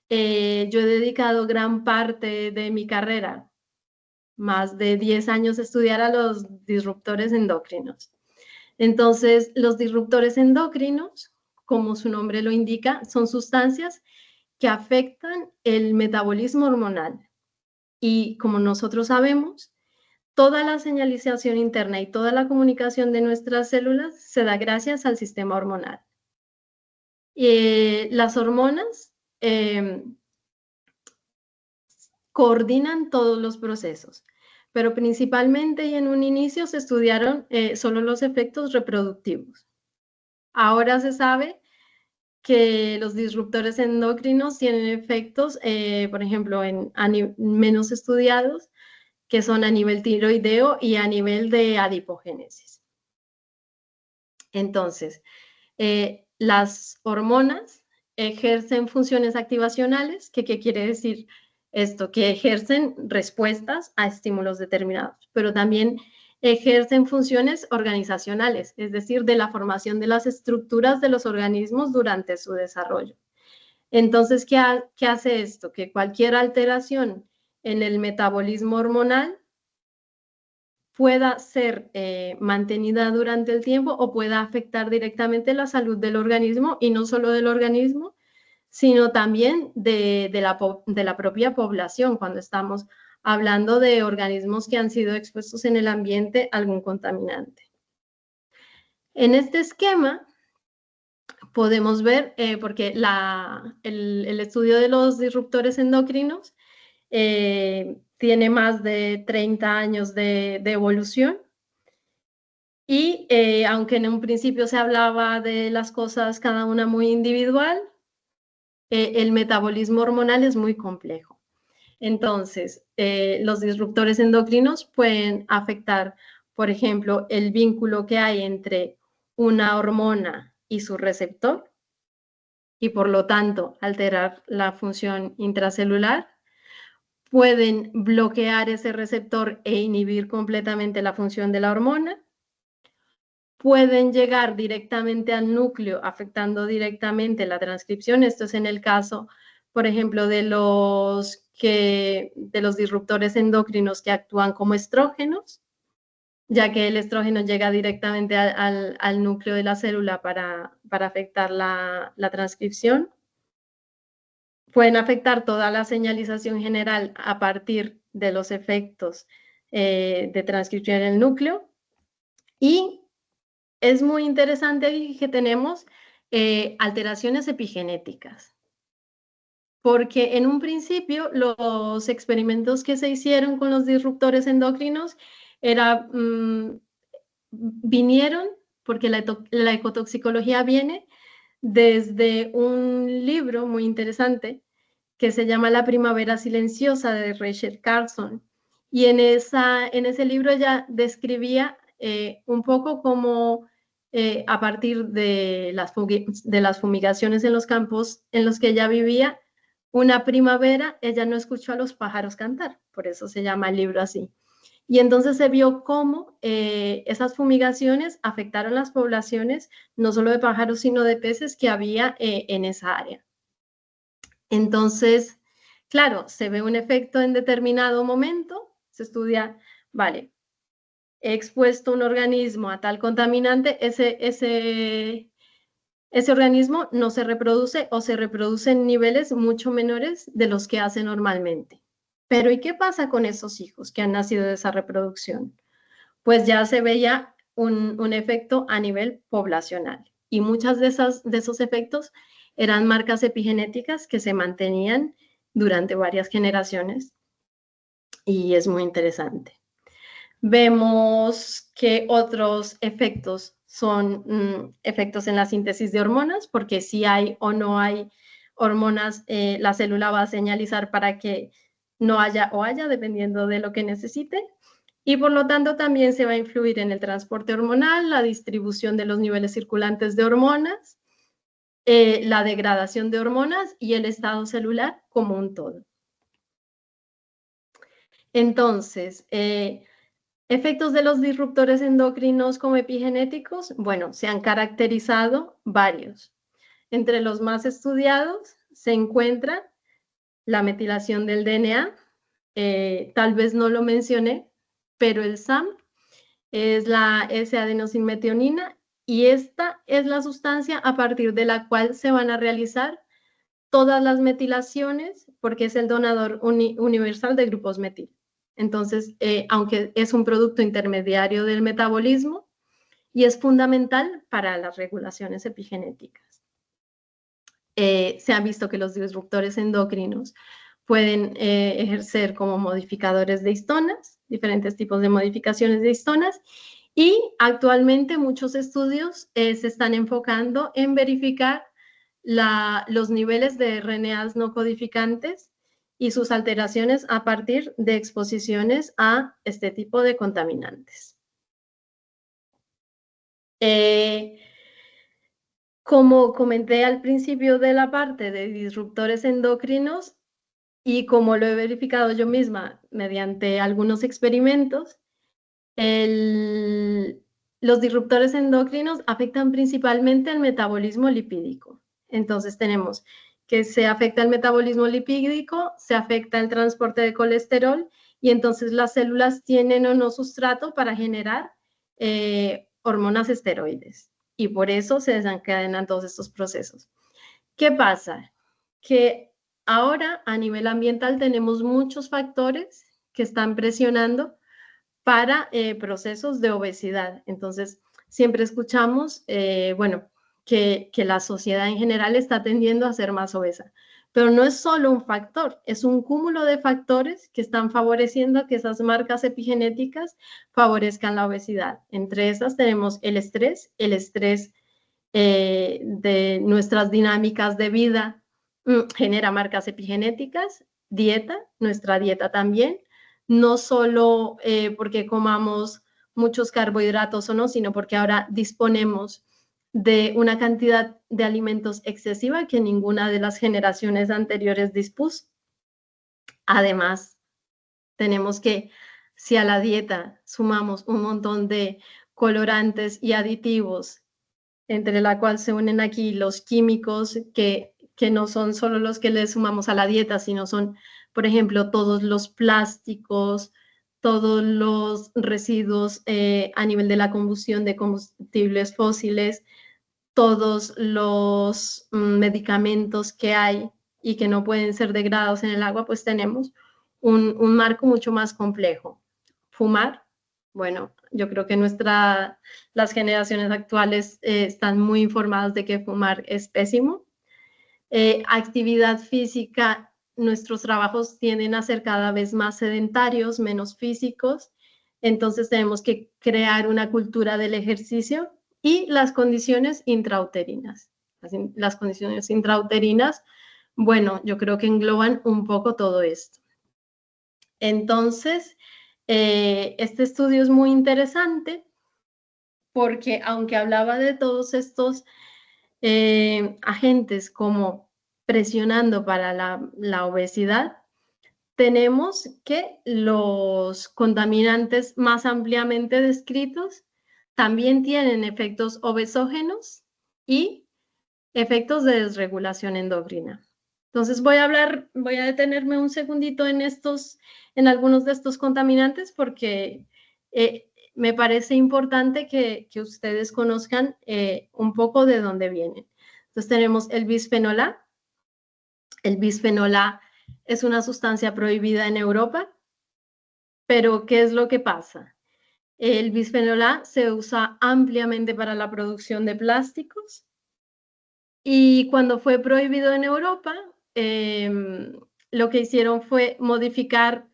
yo he dedicado gran parte de mi carrera, más de 10 años, a estudiar a los disruptores endocrinos. Entonces, los disruptores endocrinos, como su nombre lo indica, son sustancias que afectan el metabolismo hormonal. Y como nosotros sabemos, toda la señalización interna y toda la comunicación de nuestras células se da gracias al sistema hormonal. Las hormonas coordinan todos los procesos, pero principalmente y en un inicio se estudiaron solo los efectos reproductivos. Ahora se sabe que los disruptores endocrinos tienen efectos, por ejemplo, menos estudiados, que son a nivel tiroideo y a nivel de adipogénesis. Entonces, las hormonas ejercen funciones activacionales, ¿qué quiere decir esto? Que ejercen respuestas a estímulos determinados, pero también ejercen funciones organizacionales, es decir, de la formación de las estructuras de los organismos durante su desarrollo. Entonces, ¿qué hace esto? Que cualquier alteración en el metabolismo hormonal pueda ser mantenida durante el tiempo o pueda afectar directamente la salud del organismo, y no solo del organismo, sino también de la propia población, cuando estamos hablando de organismos que han sido expuestos en el ambiente a algún contaminante. En este esquema podemos ver, porque el estudio de los disruptores endocrinos tiene más de 30 años de evolución, y aunque en un principio se hablaba de las cosas cada una muy individual, el metabolismo hormonal es muy complejo. Entonces, los disruptores endocrinos pueden afectar, por ejemplo, el vínculo que hay entre una hormona y su receptor, y por lo tanto alterar la función intracelular. Pueden bloquear ese receptor e inhibir completamente la función de la hormona. Pueden llegar directamente al núcleo, afectando directamente la transcripción. Esto es en el caso, por ejemplo, de los disruptores endocrinos que actúan como estrógenos, ya que el estrógeno llega directamente al núcleo de la célula para afectar la transcripción. Pueden afectar toda la señalización general a partir de los efectos de transcripción en el núcleo. Y es muy interesante que tenemos alteraciones epigenéticas, porque en un principio los experimentos que se hicieron con los disruptores endocrinos vinieron, porque la ecotoxicología viene desde un libro muy interesante que se llama La primavera silenciosa, de Rachel Carson, y en ese libro ella describía un poco cómo a partir de las fumigaciones en los campos en los que ella vivía, una primavera ella no escuchó a los pájaros cantar, por eso se llama el libro así. Y entonces se vio cómo esas fumigaciones afectaron las poblaciones, no solo de pájaros, sino de peces que había en esa área. Entonces, claro, se ve un efecto en determinado momento, se estudia, vale, he expuesto un organismo a tal contaminante, ese organismo no se reproduce o se reproduce en niveles mucho menores de los que hace normalmente. Pero ¿y qué pasa con esos hijos que han nacido de esa reproducción? Pues ya se veía un efecto a nivel poblacional, y muchas de esos efectos eran marcas epigenéticas que se mantenían durante varias generaciones, y es muy interesante. Vemos que otros efectos son efectos en la síntesis de hormonas, porque si hay o no hay hormonas, la célula va a señalizar para que no haya o haya, dependiendo de lo que necesite. Y por lo tanto también se va a influir en el transporte hormonal, la distribución de los niveles circulantes de hormonas, la degradación de hormonas y el estado celular como un todo. Entonces, efectos de los disruptores endocrinos como epigenéticos, bueno, se han caracterizado varios. Entre los más estudiados se encuentra la metilación del DNA, tal vez no lo mencioné, pero el SAM es la S-adenosinmetionina y esta es la sustancia a partir de la cual se van a realizar todas las metilaciones porque es el donador universal de grupos metil. Entonces, aunque es un producto intermediario del metabolismo y es fundamental para las regulaciones epigenéticas. Se ha visto que los disruptores endocrinos pueden ejercer como modificadores de histonas, diferentes tipos de modificaciones de histonas, y actualmente muchos estudios se están enfocando en verificar los niveles de RNAs no codificantes y sus alteraciones a partir de exposiciones a este tipo de contaminantes. Como comenté al principio de la parte de disruptores endocrinos, y como lo he verificado yo misma mediante algunos experimentos, los disruptores endocrinos afectan principalmente al metabolismo lipídico. Entonces tenemos que se afecta el metabolismo lipídico, se afecta el transporte de colesterol y entonces las células tienen o no sustrato para generar hormonas esteroides y por eso se desencadenan todos estos procesos. ¿Qué pasa? Que ahora a nivel ambiental tenemos muchos factores que están presionando para procesos de obesidad. Entonces, siempre escuchamos, bueno, que la sociedad en general está tendiendo a ser más obesa. Pero no es solo un factor, es un cúmulo de factores que están favoreciendo que esas marcas epigenéticas favorezcan la obesidad. Entre esas tenemos el estrés de nuestras dinámicas de vida genera marcas epigenéticas, dieta, nuestra dieta también, no solo porque comamos muchos carbohidratos o no, sino porque ahora disponemos de una cantidad de alimentos excesiva que ninguna de las generaciones anteriores dispuso. Además, tenemos que, si a la dieta sumamos un montón de colorantes y aditivos, entre la cual se unen aquí los químicos que no son solo los que le sumamos a la dieta, sino son, por ejemplo, todos los plásticos, todos los residuos a nivel de la combustión de combustibles fósiles, todos los medicamentos que hay y que no pueden ser degradados en el agua, pues tenemos un marco mucho más complejo. Fumar, bueno, yo creo que las generaciones actuales están muy informadas de que fumar es pésimo. Actividad física, nuestros trabajos tienden a ser cada vez más sedentarios, menos físicos, entonces tenemos que crear una cultura del ejercicio y las condiciones intrauterinas. Las condiciones intrauterinas, bueno, yo creo que engloban un poco todo esto. Entonces, este estudio es muy interesante porque aunque hablaba de todos estos agentes como presionando para la obesidad, tenemos que los contaminantes más ampliamente descritos también tienen efectos obesógenos y efectos de desregulación endocrina. Entonces voy a detenerme un segundito en algunos de estos contaminantes porque me parece importante que ustedes conozcan un poco de dónde vienen. Entonces tenemos el bisfenol A. El bisfenol A es una sustancia prohibida en Europa, pero ¿qué es lo que pasa? El bisfenol A se usa ampliamente para la producción de plásticos y cuando fue prohibido en Europa, lo que hicieron fue modificar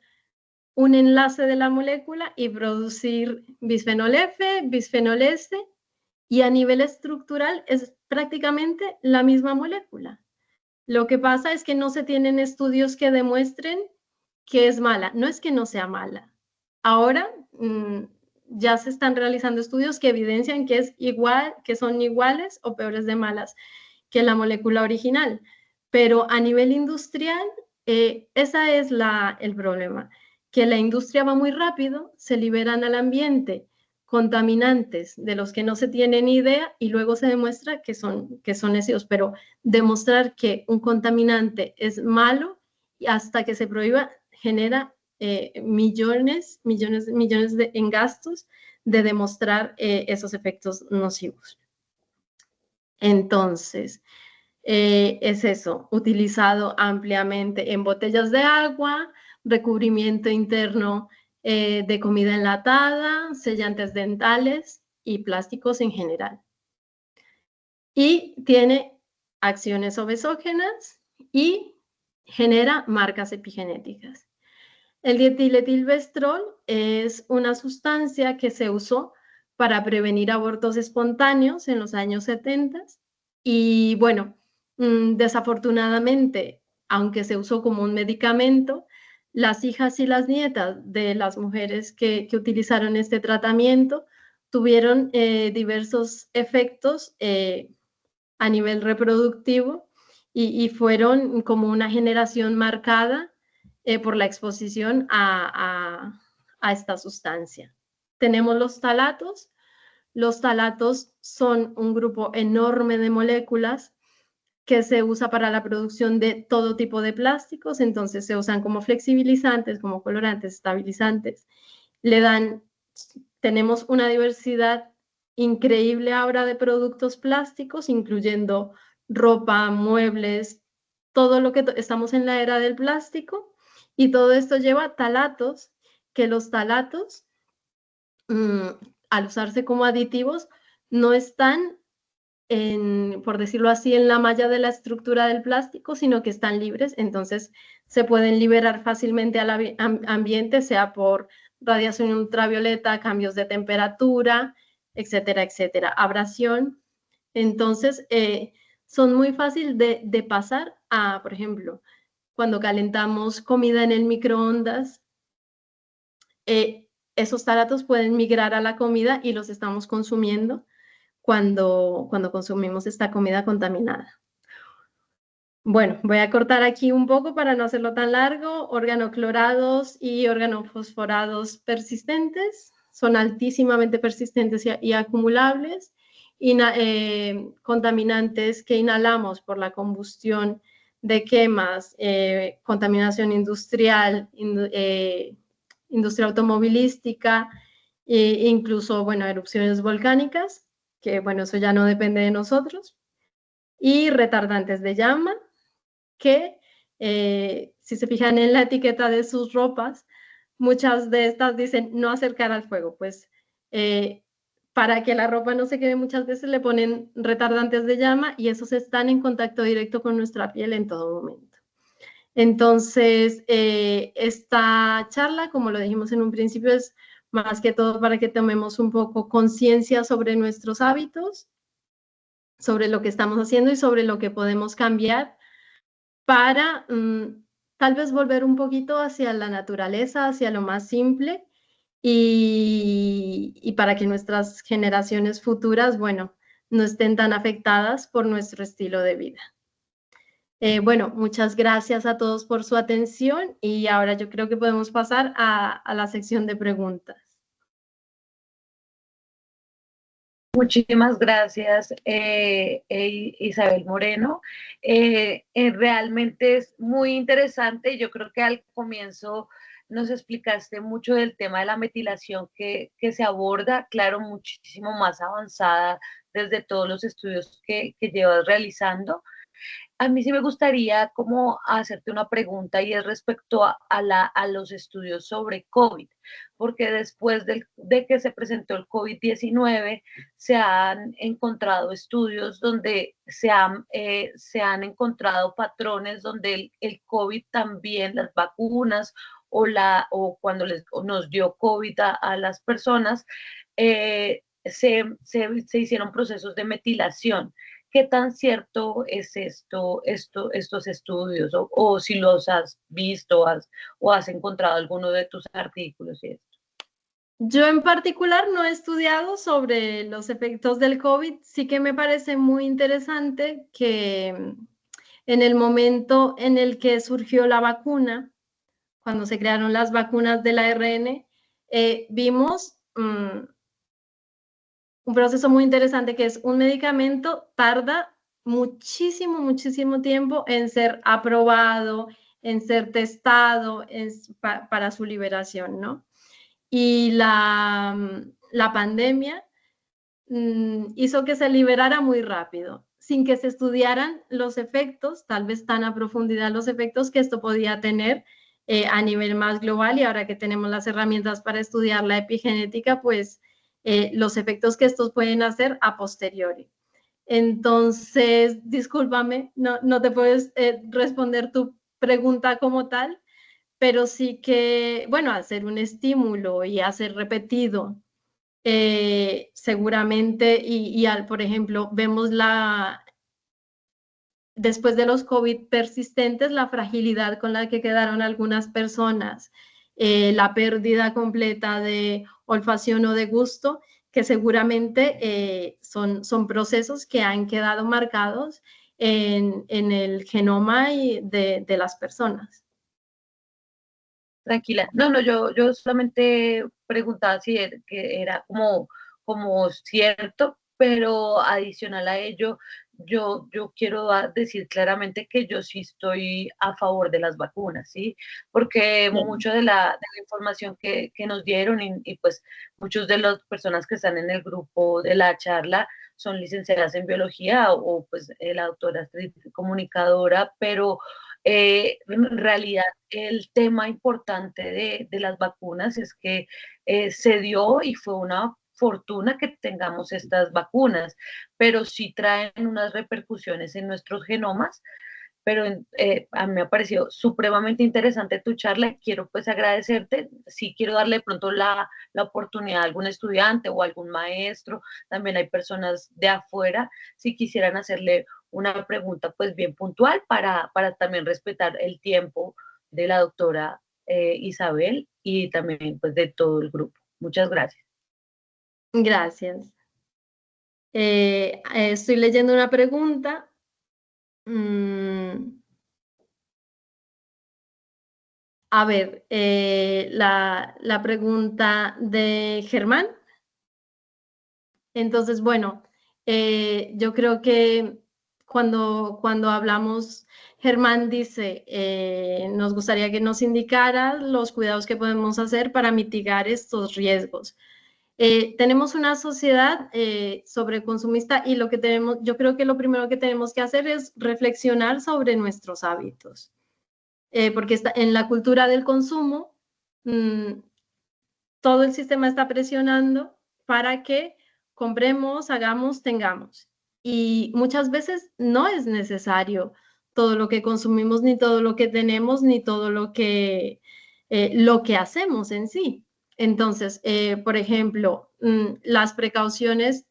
un enlace de la molécula y producir bisfenol F, bisfenol S, y a nivel estructural es prácticamente la misma molécula. Lo que pasa es que no se tienen estudios que demuestren que es mala. No es que no sea mala. Ahora ya se están realizando estudios que evidencian que es igual, que son iguales o peores de malas que la molécula original. Pero a nivel industrial, ese es el problema, que la industria va muy rápido, se liberan al ambiente contaminantes de los que no se tienen idea y luego se demuestra que son nocivos, pero demostrar que un contaminante es malo hasta que se prohíba genera millones en gastos de demostrar esos efectos nocivos. Entonces, es eso, utilizado ampliamente en botellas de agua, recubrimiento interno de comida enlatada, sellantes dentales y plásticos en general. Y tiene acciones obesógenas y genera marcas epigenéticas. El dietilmetilvestrol es una sustancia que se usó para prevenir abortos espontáneos en los años 70 y bueno, desafortunadamente, aunque se usó como un medicamento, las hijas y las nietas de las mujeres que utilizaron este tratamiento tuvieron diversos efectos a nivel reproductivo y fueron como una generación marcada por la exposición a esta sustancia. Tenemos los talatos. Los talatos son un grupo enorme de moléculas que se usa para la producción de todo tipo de plásticos, entonces se usan como flexibilizantes, como colorantes, estabilizantes. Tenemos una diversidad increíble ahora de productos plásticos, incluyendo ropa, muebles, todo lo que estamos en la era del plástico, y todo esto lleva talatos, que los talatos, al usarse como aditivos, no están por decirlo así, en la malla de la estructura del plástico, sino que están libres, entonces se pueden liberar fácilmente al ambiente, sea por radiación ultravioleta, cambios de temperatura, etcétera, etcétera, abrasión. Entonces, son muy fáciles de pasar a, por ejemplo, cuando calentamos comida en el microondas, esos talatos pueden migrar a la comida y los estamos consumiendo cuando consumimos esta comida contaminada. Bueno, voy a cortar aquí un poco para no hacerlo tan largo. Organoclorados y organofosforados persistentes son altísimamente persistentes y acumulables. Contaminantes que inhalamos por la combustión de quemas, contaminación industrial, industria automovilística, incluso, bueno, erupciones volcánicas, que bueno, eso ya no depende de nosotros, y retardantes de llama, que si se fijan en la etiqueta de sus ropas, muchas de estas dicen no acercar al fuego, pues para que la ropa no se queme muchas veces le ponen retardantes de llama y esos están en contacto directo con nuestra piel en todo momento. Entonces, esta charla, como lo dijimos en un principio, es más que todo para que tomemos un poco conciencia sobre nuestros hábitos, sobre lo que estamos haciendo y sobre lo que podemos cambiar para tal vez volver un poquito hacia la naturaleza, hacia lo más simple y para que nuestras generaciones futuras, bueno, no estén tan afectadas por nuestro estilo de vida. Bueno, muchas gracias a todos por su atención y ahora yo creo que podemos pasar a la sección de preguntas. Muchísimas gracias, Isabel Moreno. Realmente es muy interesante. Yo creo que al comienzo nos explicaste mucho del tema de la metilación que se aborda, claro, muchísimo más avanzada desde todos los estudios que llevas realizando. A mí sí me gustaría como hacerte una pregunta y es respecto a los estudios sobre COVID, porque después de que se presentó el COVID-19 se han encontrado estudios donde se han encontrado patrones donde el COVID también, las vacunas o cuando nos dio COVID a las personas, se hicieron procesos de metilación. ¿Qué tan cierto es estos estudios? O si los has visto o has encontrado alguno de tus artículos y esto. Yo en particular no he estudiado sobre los efectos del COVID. Sí que me parece muy interesante que en el momento en el que surgió la vacuna, cuando se crearon las vacunas del ARN, vimos un proceso muy interesante que es un medicamento tarda muchísimo tiempo en ser aprobado, en ser testado para su liberación, ¿no? Y la pandemia hizo que se liberara muy rápido, sin que se estudiaran los efectos, tal vez tan a profundidad los efectos que esto podía tener a nivel más global, y ahora que tenemos las herramientas para estudiar la epigenética, pues los efectos que estos pueden hacer a posteriori. Entonces, discúlpame, no te puedes responder tu pregunta como tal, pero sí que, bueno, hacer un estímulo y hacer repetido, seguramente, por ejemplo, vemos después de los COVID persistentes, la fragilidad con la que quedaron algunas personas, la pérdida completa de olfacción o de gusto, que seguramente son procesos que han quedado marcados en el genoma de las personas. Tranquila. No, yo solamente preguntaba si que era como cierto, pero adicional a ello, yo quiero decir claramente que yo sí estoy a favor de las vacunas, ¿sí? Porque mucho de la información que nos dieron y pues muchos de las personas que están en el grupo de la charla son licenciadas en biología o pues la doctora Astrid, comunicadora, pero en realidad el tema importante de las vacunas es que se dio y fue una fortuna que tengamos estas vacunas, pero sí traen unas repercusiones en nuestros genomas, pero a mí me ha parecido supremamente interesante tu charla. Quiero pues agradecerte, sí quiero darle de pronto la oportunidad a algún estudiante o algún maestro, también hay personas de afuera, si quisieran hacerle una pregunta pues bien puntual para también respetar el tiempo de la doctora Isabel y también pues de todo el grupo. Muchas gracias. Gracias. Estoy leyendo una pregunta. A ver, la pregunta de Germán. Entonces, bueno, yo creo que cuando hablamos, Germán dice, nos gustaría que nos indicara los cuidados que podemos hacer para mitigar estos riesgos. Tenemos una sociedad sobreconsumista y yo creo que lo primero que tenemos que hacer es reflexionar sobre nuestros hábitos. Porque en la cultura del consumo, todo el sistema está presionando para que compremos, hagamos, tengamos. Y muchas veces no es necesario todo lo que consumimos, ni todo lo que tenemos, ni todo lo que hacemos en sí. Entonces, por ejemplo, las precauciones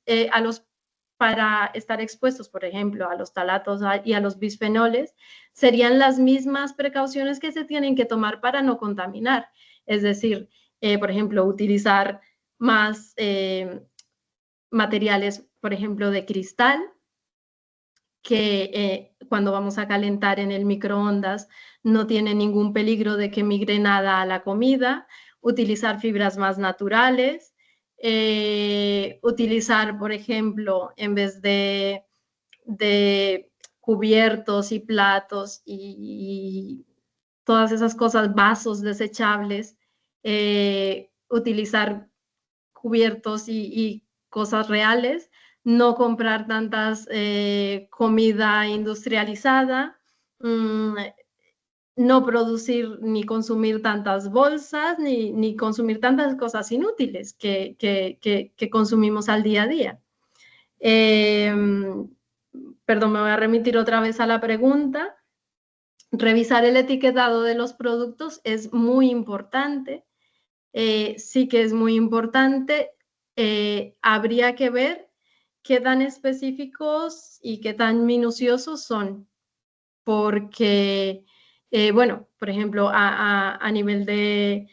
para estar expuestos, por ejemplo, a los talatos y a los bisfenoles, serían las mismas precauciones que se tienen que tomar para no contaminar. Es decir, por ejemplo, utilizar más materiales, por ejemplo, de cristal, que cuando vamos a calentar en el microondas no tiene ningún peligro de que migre nada a la comida, utilizar fibras más naturales, utilizar, por ejemplo, en vez de cubiertos y platos y todas esas cosas, vasos desechables, utilizar cubiertos y cosas reales, no comprar tantas comida industrializada, no producir ni consumir tantas bolsas, ni consumir tantas cosas inútiles que consumimos al día a día. Perdón, me voy a remitir otra vez a la pregunta. Revisar el etiquetado de los productos es muy importante. Sí que es muy importante. Habría que ver qué tan específicos y qué tan minuciosos son, porque, bueno, por ejemplo, a nivel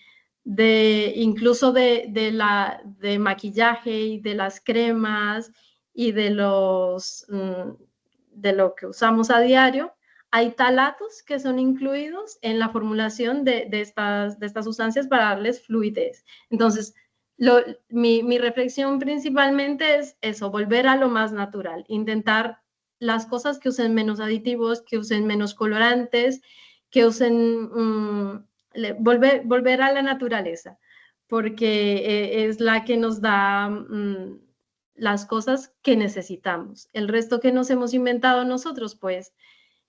incluso de maquillaje y de las cremas y de lo que usamos a diario, hay talatos que son incluidos en la formulación de estas sustancias para darles fluidez. Entonces, mi reflexión principalmente es eso, volver a lo más natural, intentar las cosas que usen menos aditivos, que usen menos colorantes, que usen, volver a la naturaleza, porque es la que nos da las cosas que necesitamos. El resto que nos hemos inventado nosotros, pues,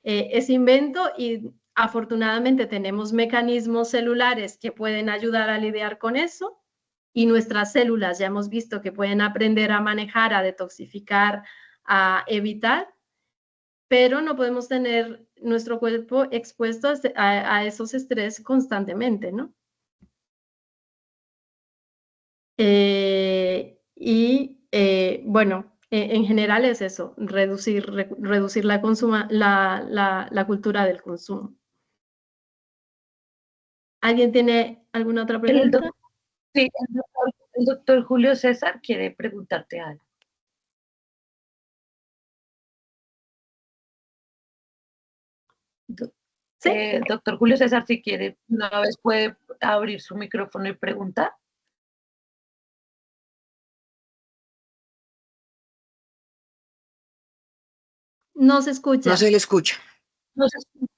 es invento, y afortunadamente tenemos mecanismos celulares que pueden ayudar a lidiar con eso, y nuestras células ya hemos visto que pueden aprender a manejar, a detoxificar, a evitar, pero no podemos tener nuestro cuerpo expuesto a esos estrés constantemente, ¿no? Bueno, en general es eso, reducir la cultura del consumo. ¿Alguien tiene alguna otra pregunta? Sí, el doctor Julio César quiere preguntarte algo. ¿Sí? Doctor Julio César, si quiere, una vez puede abrir su micrófono y preguntar. No se escucha. No se le escucha. No se escucha.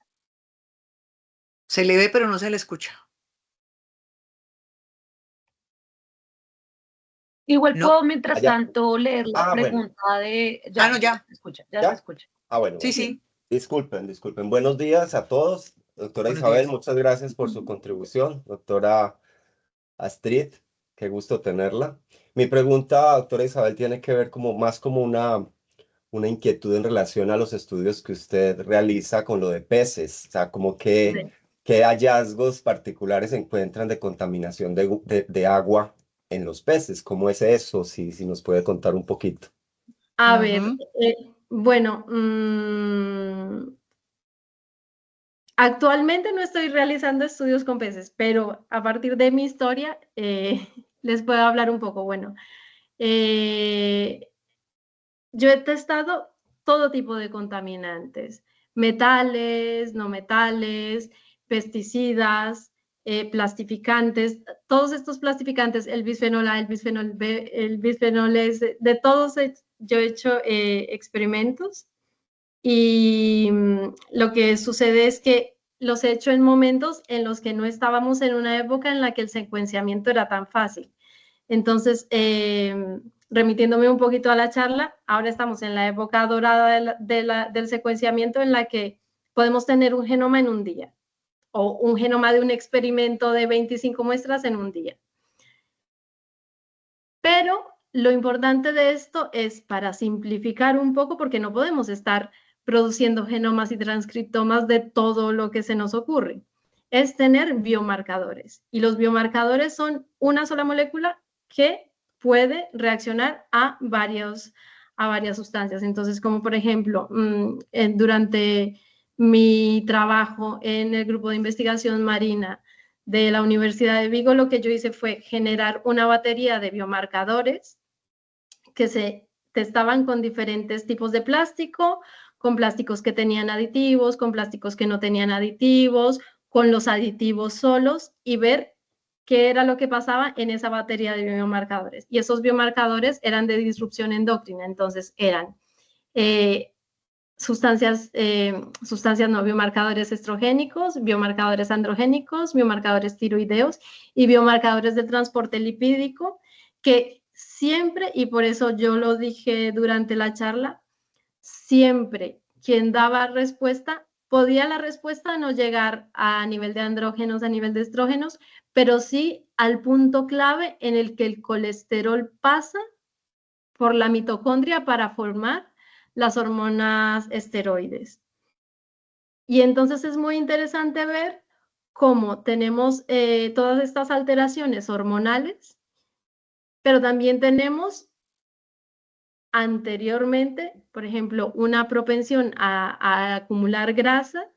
Se le ve, pero no se le escucha. Igual no. Puedo, mientras tanto, leer la pregunta de... Ya, no, ya. Se escucha, ya se escucha. Bueno. Sí, sí. Disculpen. Buenos días a todos. Doctora Isabel, muchas gracias por su contribución. Doctora Astrid, qué gusto tenerla. Mi pregunta, doctora Isabel, tiene que ver más como una inquietud en relación a los estudios que usted realiza con lo de peces. O sea, como que... Sí. ¿Qué hallazgos particulares se encuentran de contaminación de agua en los peces? ¿Cómo es eso? Si nos puede contar un poquito. A ver, bueno, actualmente no estoy realizando estudios con peces, pero a partir de mi historia les puedo hablar un poco. Bueno, yo he testado todo tipo de contaminantes, metales, no metales, pesticidas, plastificantes. Todos estos plastificantes, el bisfenol A, el bisfenol B, el bisfenol S, de todos yo he hecho experimentos, y lo que sucede es que los he hecho en momentos en los que no estábamos en una época en la que el secuenciamiento era tan fácil. Entonces, remitiéndome un poquito a la charla, ahora estamos en la época dorada del secuenciamiento, en la que podemos tener un genoma en un día, o un genoma de un experimento de 25 muestras en un día. Pero lo importante de esto es, para simplificar un poco, porque no podemos estar produciendo genomas y transcriptomas de todo lo que se nos ocurre, es tener biomarcadores. Y los biomarcadores son una sola molécula que puede reaccionar a varias sustancias. Entonces, como por ejemplo, durante mi trabajo en el grupo de investigación marina de la Universidad de Vigo, lo que yo hice fue generar una batería de biomarcadores que se testaban con diferentes tipos de plástico, con plásticos que tenían aditivos, con plásticos que no tenían aditivos, con los aditivos solos, y ver qué era lo que pasaba en esa batería de biomarcadores. Y esos biomarcadores eran de disrupción endocrina, entonces eran sustancias no, biomarcadores estrogénicos, biomarcadores androgénicos, biomarcadores tiroideos y biomarcadores de transporte lipídico, que siempre, y por eso yo lo dije durante la charla, siempre quien daba respuesta, podía la respuesta no llegar a nivel de andrógenos, a nivel de estrógenos, pero sí al punto clave en el que el colesterol pasa por la mitocondria para formar las hormonas esteroides. Y entonces es muy interesante ver cómo tenemos todas estas alteraciones hormonales, pero también tenemos anteriormente, por ejemplo, una propensión a acumular grasa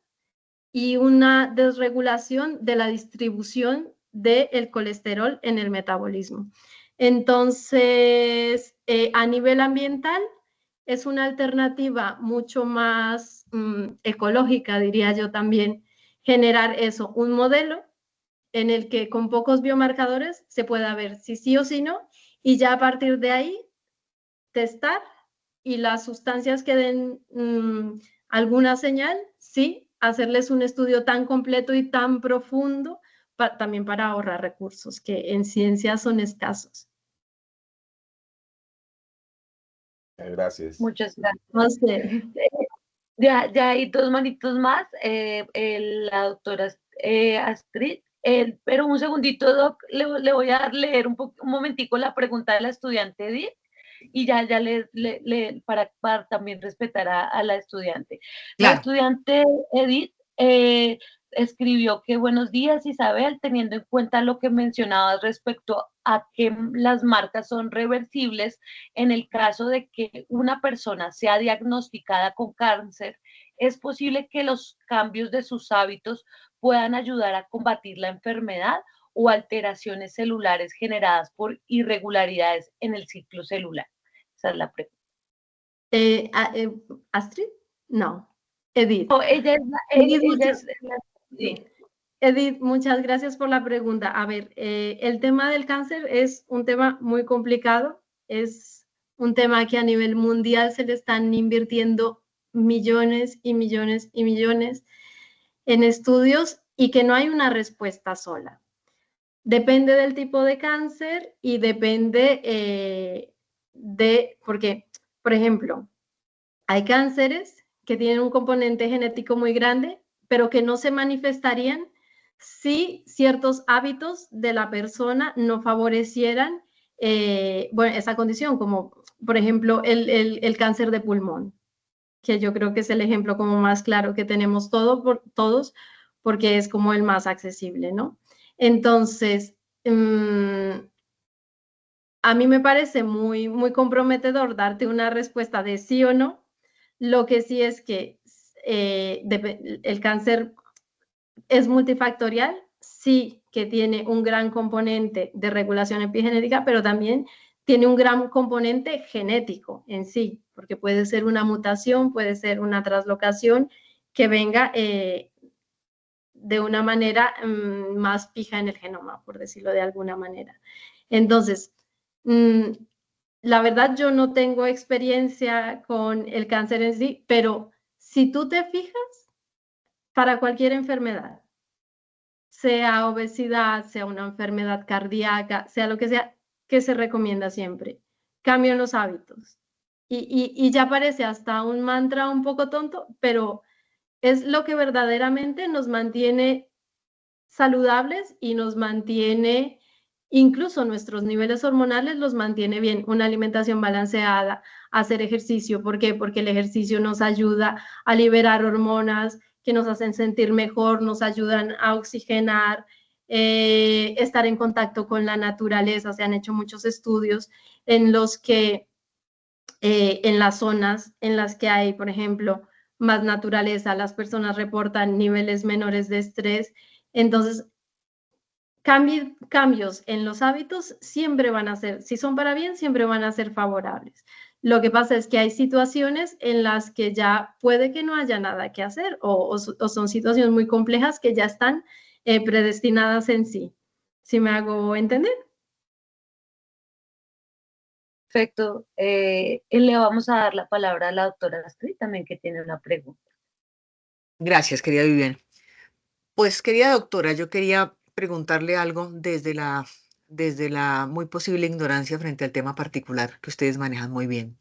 y una desregulación de la distribución del colesterol en el metabolismo. Entonces, a nivel ambiental, es una alternativa mucho más ecológica, diría yo también, generar eso, un modelo en el que con pocos biomarcadores se pueda ver si sí o si no, y ya a partir de ahí testar y las sustancias que den alguna señal, sí, hacerles un estudio tan completo y tan profundo, también para ahorrar recursos, que en ciencia son escasos. Gracias. Muchas gracias. No sé. Ya hay dos manitos más, la doctora Astrid, pero un segundito, Doc, le voy a leer un momentico la pregunta de la estudiante Edith y ya para también respetar a la estudiante. La Claro. estudiante Edith escribió que buenos días, Isabel, teniendo en cuenta lo que mencionabas respecto a que las marcas son reversibles en el caso de que una persona sea diagnosticada con cáncer, es posible que los cambios de sus hábitos puedan ayudar a combatir la enfermedad o alteraciones celulares generadas por irregularidades en el ciclo celular. Esa es la pregunta. ¿Astrid? No. Edith. No, ella es sí. Edith, muchas gracias por la pregunta. A ver, el tema del cáncer es un tema muy complicado, es un tema que a nivel mundial se le están invirtiendo millones y millones y millones en estudios y que no hay una respuesta sola. Depende del tipo de cáncer y depende porque, por ejemplo, hay cánceres que tienen un componente genético muy grande, pero que no se manifestarían si ciertos hábitos de la persona no favorecieran esa condición, como por ejemplo el cáncer de pulmón, que yo creo que es el ejemplo como más claro que tenemos todos, porque es como el más accesible, ¿no? Entonces, a mí me parece muy, muy comprometedor darte una respuesta de sí o no. Lo que sí es que el cáncer es multifactorial, sí que tiene un gran componente de regulación epigenética, pero también tiene un gran componente genético en sí, porque puede ser una mutación, puede ser una translocación que venga de una manera más fija en el genoma, por decirlo de alguna manera. Entonces, la verdad yo no tengo experiencia con el cáncer en sí, pero si tú te fijas, para cualquier enfermedad, sea obesidad, sea una enfermedad cardíaca, sea lo que sea, ¿qué se recomienda siempre? Cambio en los hábitos. Y ya parece hasta un mantra un poco tonto, pero es lo que verdaderamente nos mantiene saludables y nos mantiene, incluso nuestros niveles hormonales los mantiene bien. Una alimentación balanceada, hacer ejercicio. ¿Por qué? Porque el ejercicio nos ayuda a liberar hormonas que nos hacen sentir mejor, nos ayudan a oxigenar, estar en contacto con la naturaleza. Se han hecho muchos estudios en los que en las zonas en las que hay, por ejemplo, más naturaleza, las personas reportan niveles menores de estrés. Entonces, cambios en los hábitos siempre van a ser, si son para bien, siempre van a ser favorables. Lo que pasa es que hay situaciones en las que ya puede que no haya nada que hacer o son situaciones muy complejas que ya están predestinadas en sí. ¿Sí me hago entender? Perfecto. Le vamos a dar la palabra a la doctora Astrid también, que tiene una pregunta. Gracias, querida Vivian. Pues, querida doctora, yo quería preguntarle algo desde la muy posible ignorancia frente al tema particular que ustedes manejan muy bien.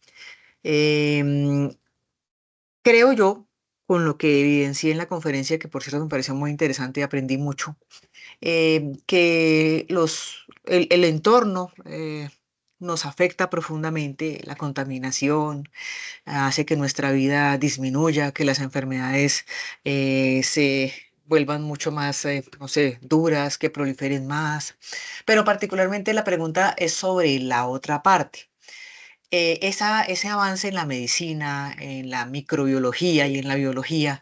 Creo yo, con lo que evidencié en la conferencia, que por cierto me pareció muy interesante y aprendí mucho, que el entorno nos afecta profundamente, la contaminación hace que nuestra vida disminuya, que las enfermedades se vuelvan mucho más, no sé, duras, que proliferen más. Pero particularmente la pregunta es sobre la otra parte. Ese avance en la medicina, en la microbiología y en la biología,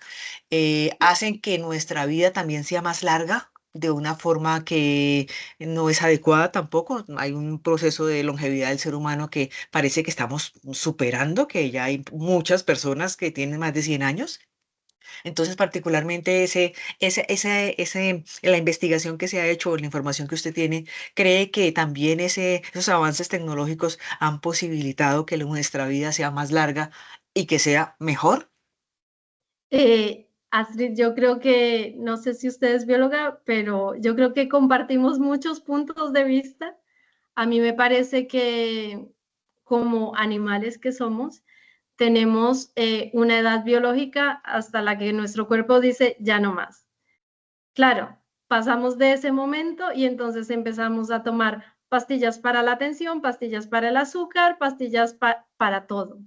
hacen que nuestra vida también sea más larga, de una forma que no es adecuada tampoco. Hay un proceso de longevidad del ser humano que parece que estamos superando, que ya hay muchas personas que tienen más de 100 años. Entonces, particularmente la investigación que se ha hecho, la información que usted tiene, ¿cree que también esos avances tecnológicos han posibilitado que nuestra vida sea más larga y que sea mejor? Astrid, yo creo que, no sé si usted es bióloga, pero yo creo que compartimos muchos puntos de vista. A mí me parece que como animales que somos, tenemos una edad biológica hasta la que nuestro cuerpo dice ya no más. Claro, pasamos de ese momento y entonces empezamos a tomar pastillas para la tensión, pastillas para el azúcar, pastillas para todo.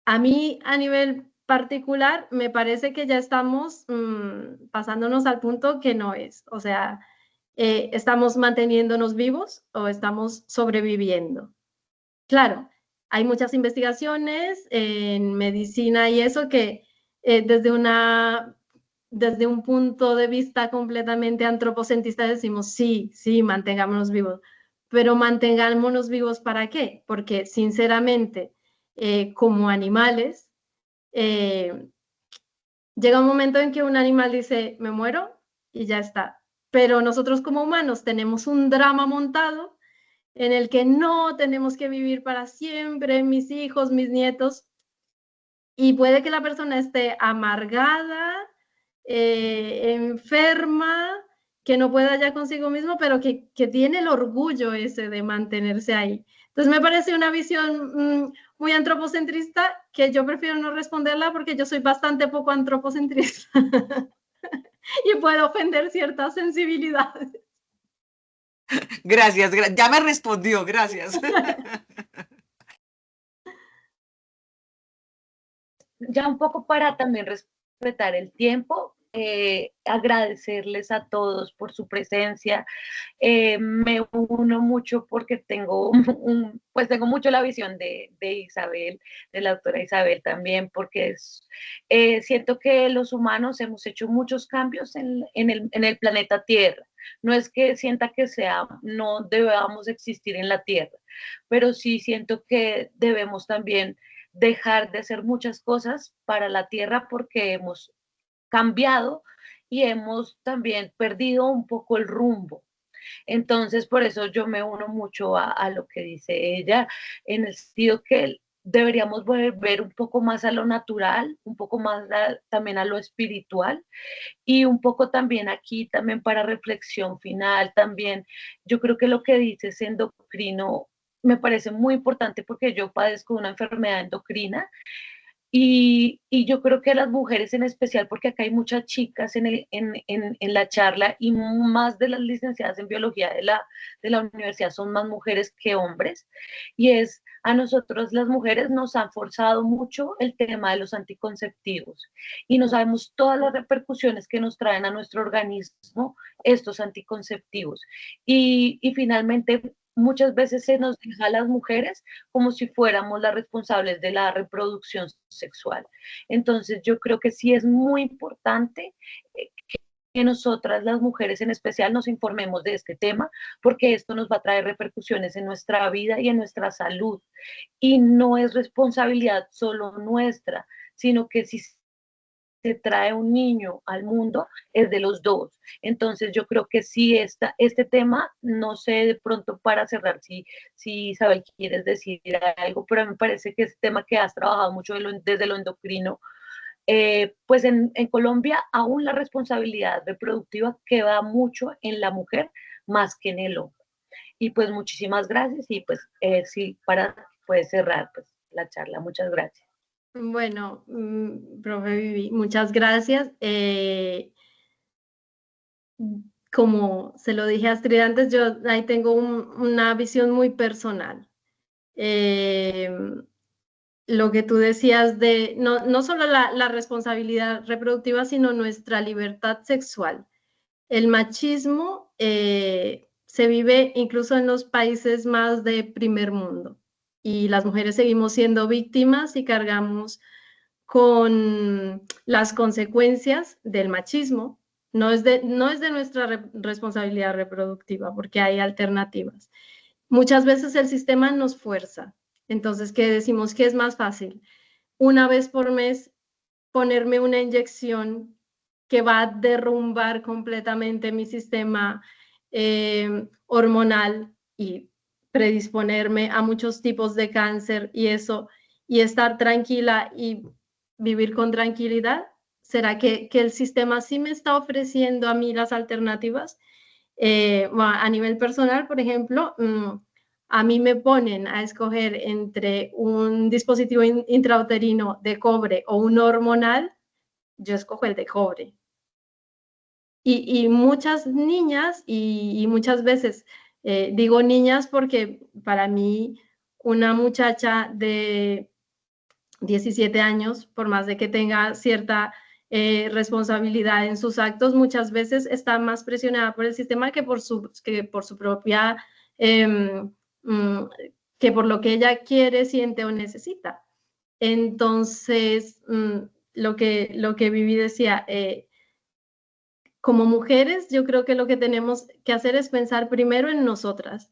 A mí, a nivel particular, me parece que ya estamos pasándonos al punto que no es. O sea, estamos manteniéndonos vivos o estamos sobreviviendo. Claro, hay muchas investigaciones en medicina y eso que desde un punto de vista completamente antropocentrista decimos, sí, sí, mantengámonos vivos. Pero mantengámonos vivos ¿para qué? Porque sinceramente, como animales, eh, llega un momento en que un animal dice, me muero y ya está. Pero nosotros como humanos tenemos un drama montado en el que no tenemos que vivir para siempre, mis hijos, mis nietos, y puede que la persona esté amargada, enferma, que no pueda ya consigo mismo, pero que tiene el orgullo ese de mantenerse ahí. Entonces me parece una visión muy antropocentrista que yo prefiero no responderla porque yo soy bastante poco antropocentrista y puedo ofender ciertas sensibilidades. Gracias, ya me respondió, gracias. Ya un poco para también respetar el tiempo, agradecerles a todos por su presencia. Me uno mucho porque pues tengo mucho la visión de Isabel, de la doctora Isabel también, porque siento que los humanos hemos hecho muchos cambios en el planeta Tierra. No es que sienta que no debamos existir en la Tierra, pero sí siento que debemos también dejar de hacer muchas cosas para la Tierra porque hemos cambiado y hemos también perdido un poco el rumbo. Entonces, por eso yo me uno mucho a lo que dice ella, en el sentido que deberíamos volver un poco más a lo natural, un poco más también a lo espiritual y un poco también aquí, también para reflexión final, también yo creo que lo que dices endocrino me parece muy importante porque yo padezco una enfermedad endocrina y yo creo que las mujeres en especial, porque acá hay muchas chicas en la charla y más de las licenciadas en biología de la universidad son más mujeres que hombres, y a nosotros las mujeres nos han forzado mucho el tema de los anticonceptivos y no sabemos todas las repercusiones que nos traen a nuestro organismo estos anticonceptivos. Y finalmente muchas veces se nos deja a las mujeres como si fuéramos las responsables de la reproducción sexual. Entonces yo creo que sí es muy importante que nosotras las mujeres en especial nos informemos de este tema, porque esto nos va a traer repercusiones en nuestra vida y en nuestra salud. Y no es responsabilidad solo nuestra, sino que si se trae un niño al mundo es de los dos. Entonces yo creo que sí, este tema, no sé de pronto para cerrar si Isabel quieres decir algo, pero me parece que es tema que has trabajado mucho desde lo endocrino. Pues en Colombia aún la responsabilidad reproductiva queda mucho en la mujer más que en el hombre. Y pues muchísimas gracias y pues sí, puedes cerrar pues la charla. Muchas gracias. Bueno, profe Vivi, muchas gracias. Como se lo dije a Astrid antes, yo ahí tengo una visión muy personal. Lo que tú decías de no solo la responsabilidad reproductiva, sino nuestra libertad sexual. El machismo se vive incluso en los países más de primer mundo y las mujeres seguimos siendo víctimas y cargamos con las consecuencias del machismo, No es de nuestra responsabilidad reproductiva, porque hay alternativas. Muchas veces el sistema nos fuerza. Entonces, ¿qué decimos? ¿Qué es más fácil? Una vez por mes ponerme una inyección que va a derrumbar completamente mi sistema hormonal y predisponerme a muchos tipos de cáncer y eso, y estar tranquila y vivir con tranquilidad. ¿Será que el sistema sí me está ofreciendo a mí las alternativas? A nivel personal, por ejemplo, a mí me ponen a escoger entre un dispositivo intrauterino de cobre o un hormonal, yo escojo el de cobre. Y muchas niñas, y muchas veces digo niñas porque para mí una muchacha de 17 años, por más de que tenga cierta responsabilidad en sus actos, muchas veces está más presionada por el sistema que por su propia, que por lo que ella quiere, siente o necesita. Entonces, lo que Vivi decía, como mujeres, yo creo que lo que tenemos que hacer es pensar primero en nosotras.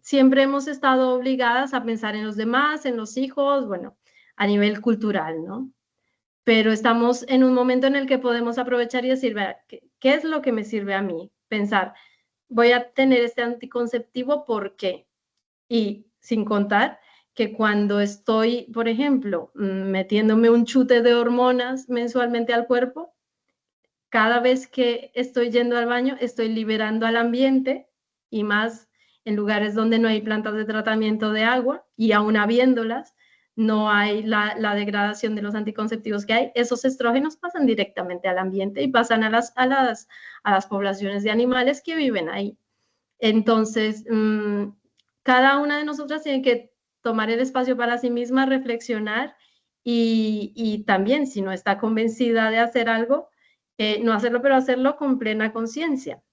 Siempre hemos estado obligadas a pensar en los demás, en los hijos, bueno, a nivel cultural, ¿no? Pero estamos en un momento en el que podemos aprovechar y decir, ¿qué es lo que me sirve a mí? Pensar, voy a tener este anticonceptivo, ¿por qué? Y sin contar que cuando estoy, por ejemplo, metiéndome un chute de hormonas mensualmente al cuerpo, cada vez que estoy yendo al baño, estoy liberando al ambiente, y más en lugares donde no hay plantas de tratamiento de agua, y aún habiéndolas, no hay la degradación de los anticonceptivos que hay. Esos estrógenos pasan directamente al ambiente y pasan a las poblaciones de animales que viven ahí. Entonces, cada una de nosotras tiene que tomar el espacio para sí misma, reflexionar y también, si no está convencida de hacer algo, no hacerlo, pero hacerlo con plena conciencia,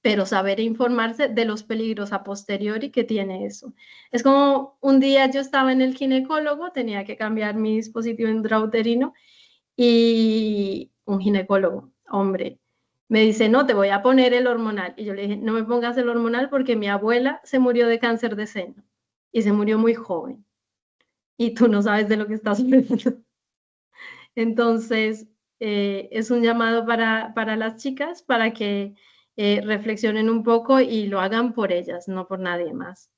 pero saber informarse de los peligros a posteriori que tiene eso. Es como un día yo estaba en el ginecólogo, tenía que cambiar mi dispositivo intrauterino y un ginecólogo, hombre, me dice, no, te voy a poner el hormonal. Y yo le dije, no me pongas el hormonal porque mi abuela se murió de cáncer de seno y se murió muy joven. Y tú no sabes de lo que estás hablando. Entonces, es un llamado para las chicas para que reflexionen un poco y lo hagan por ellas, no por nadie más.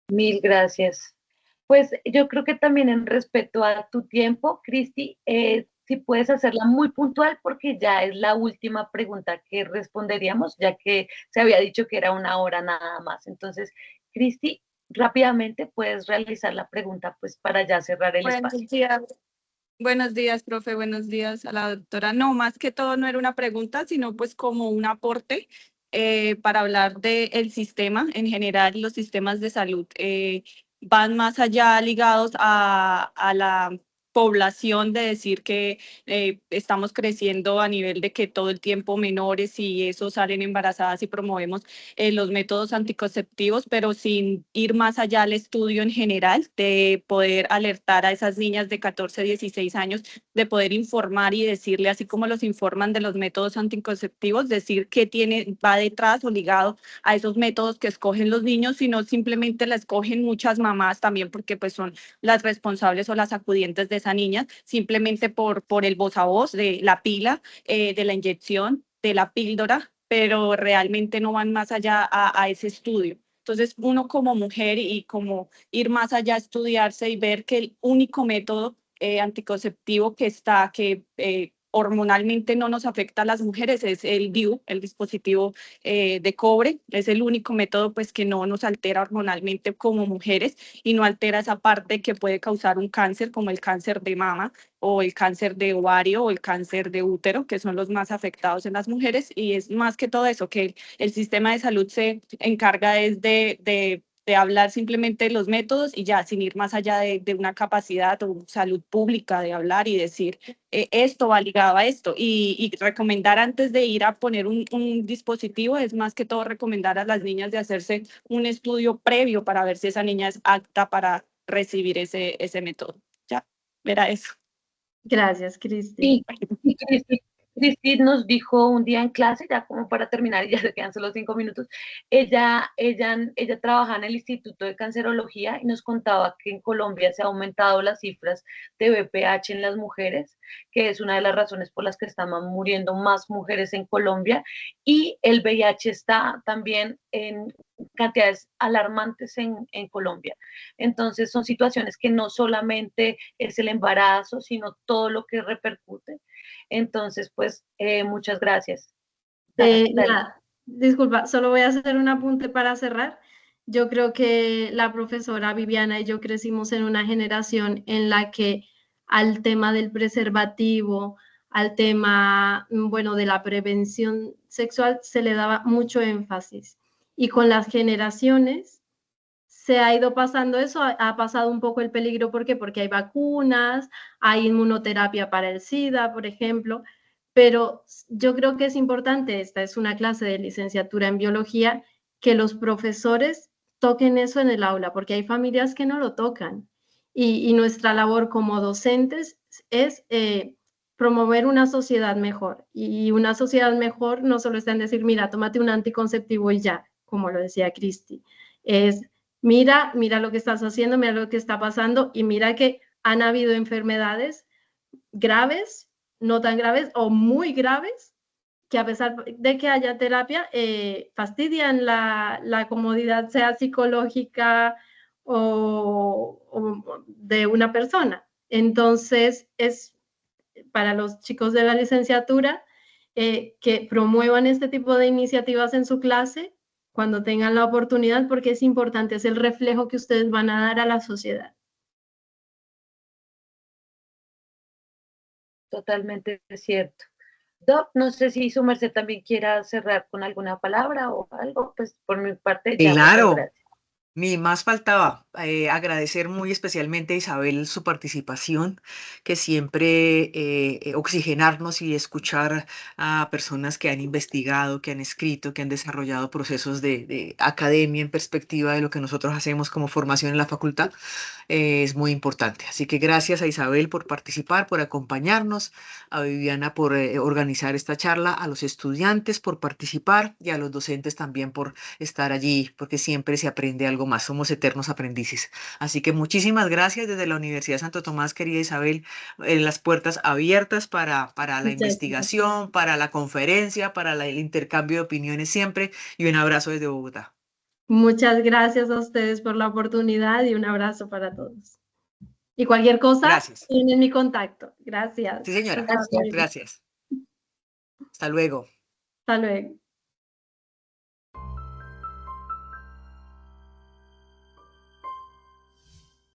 Mil gracias. Pues yo creo que también en respeto a tu tiempo, Cristi, si puedes hacerla muy puntual porque ya es la última pregunta que responderíamos, ya que se había dicho que era 1 hora nada más. Entonces, Cristi, rápidamente puedes realizar la pregunta pues para ya cerrar el espacio. Buenos días, profe, buenos días a la doctora. No, más que todo no era una pregunta, sino pues como un aporte para hablar del sistema. En general, los sistemas de salud van más allá ligados a la población, de decir que estamos creciendo a nivel de que todo el tiempo menores y eso salen embarazadas y promovemos los métodos anticonceptivos, pero sin ir más allá al estudio en general, de poder alertar a esas niñas de 14, 16 años, de poder informar y decirle, así como los informan de los métodos anticonceptivos, decir qué va detrás o ligado a esos métodos que escogen los niños, sino simplemente la escogen muchas mamás también, porque pues son las responsables o las acudientes de esa niña, simplemente por el voz a voz de la pila, de la inyección, de la píldora, pero realmente no van más allá a ese estudio. Entonces, uno como mujer y como ir más allá a estudiarse y ver que el único método anticonceptivo que hormonalmente no nos afecta a las mujeres es el DIU, el dispositivo de cobre. Es el único método pues que no nos altera hormonalmente como mujeres y no altera esa parte que puede causar un cáncer como el cáncer de mama o el cáncer de ovario o el cáncer de útero, que son los más afectados en las mujeres. Y es más que todo eso, que el sistema de salud se encarga de hablar simplemente de los métodos y ya, sin ir más allá de una capacidad o salud pública de hablar y decir, esto va ligado a esto. Y recomendar antes de ir a poner un dispositivo es más que todo recomendar a las niñas de hacerse un estudio previo para ver si esa niña es apta para recibir ese método. Ya, verá eso. Gracias, Cristi. Sí, Cristi. Cristi nos dijo un día en clase, ya como para terminar, y ya se quedan solo 5 minutos, ella trabaja en el Instituto de Cancerología y nos contaba que en Colombia se han aumentado las cifras de BPH en las mujeres, que es una de las razones por las que están muriendo más mujeres en Colombia, y el VIH está también en cantidades alarmantes en Colombia. Entonces son situaciones que no solamente es el embarazo, sino todo lo que repercute. Entonces, pues, muchas gracias. Dale. Nada, disculpa, solo voy a hacer un apunte para cerrar. Yo creo que la profesora Viviana y yo crecimos en una generación en la que al tema del preservativo, al tema, bueno, de la prevención sexual se le daba mucho énfasis. Y con las generaciones se ha ido pasando eso, ha pasado un poco el peligro. ¿Por qué? Porque hay vacunas, hay inmunoterapia para el SIDA, por ejemplo, pero yo creo que es importante, esta es una clase de licenciatura en biología, que los profesores toquen eso en el aula, porque hay familias que no lo tocan. Y nuestra labor como docentes es promover una sociedad mejor. Y una sociedad mejor no solo está en decir, mira, tómate un anticonceptivo y ya, como lo decía Cristi, es mira lo que estás haciendo, mira lo que está pasando y mira que han habido enfermedades graves, no tan graves o muy graves, que a pesar de que haya terapia, fastidian la comodidad, sea psicológica o de una persona. Entonces, es para los chicos de la licenciatura que promuevan este tipo de iniciativas en su clase cuando tengan la oportunidad, porque es importante, es el reflejo que ustedes van a dar a la sociedad. Totalmente cierto. Doc, no sé si su merced también quiera cerrar con alguna palabra o algo, pues por mi parte ya muchas Claro, gracias. ni más faltaba agradecer muy especialmente a Isabel su participación, que siempre oxigenarnos y escuchar a personas que han investigado, que han escrito, que han desarrollado procesos de academia en perspectiva de lo que nosotros hacemos como formación en la facultad, es muy importante. Así que gracias a Isabel por participar, por acompañarnos, a Viviana por organizar esta charla, a los estudiantes por participar y a los docentes también por estar allí, porque siempre se aprende algo más, somos eternos aprendices. Así que muchísimas gracias desde la Universidad Santo Tomás, querida Isabel, las puertas abiertas para la Muchas gracias. investigación, para la conferencia, para el intercambio de opiniones siempre, y un abrazo desde Bogotá. Muchas gracias a ustedes por la oportunidad y un abrazo para todos. Y cualquier cosa, Gracias. tienen mi contacto. Gracias. Sí, señora. Hasta luego. Gracias. Hasta luego. Hasta luego.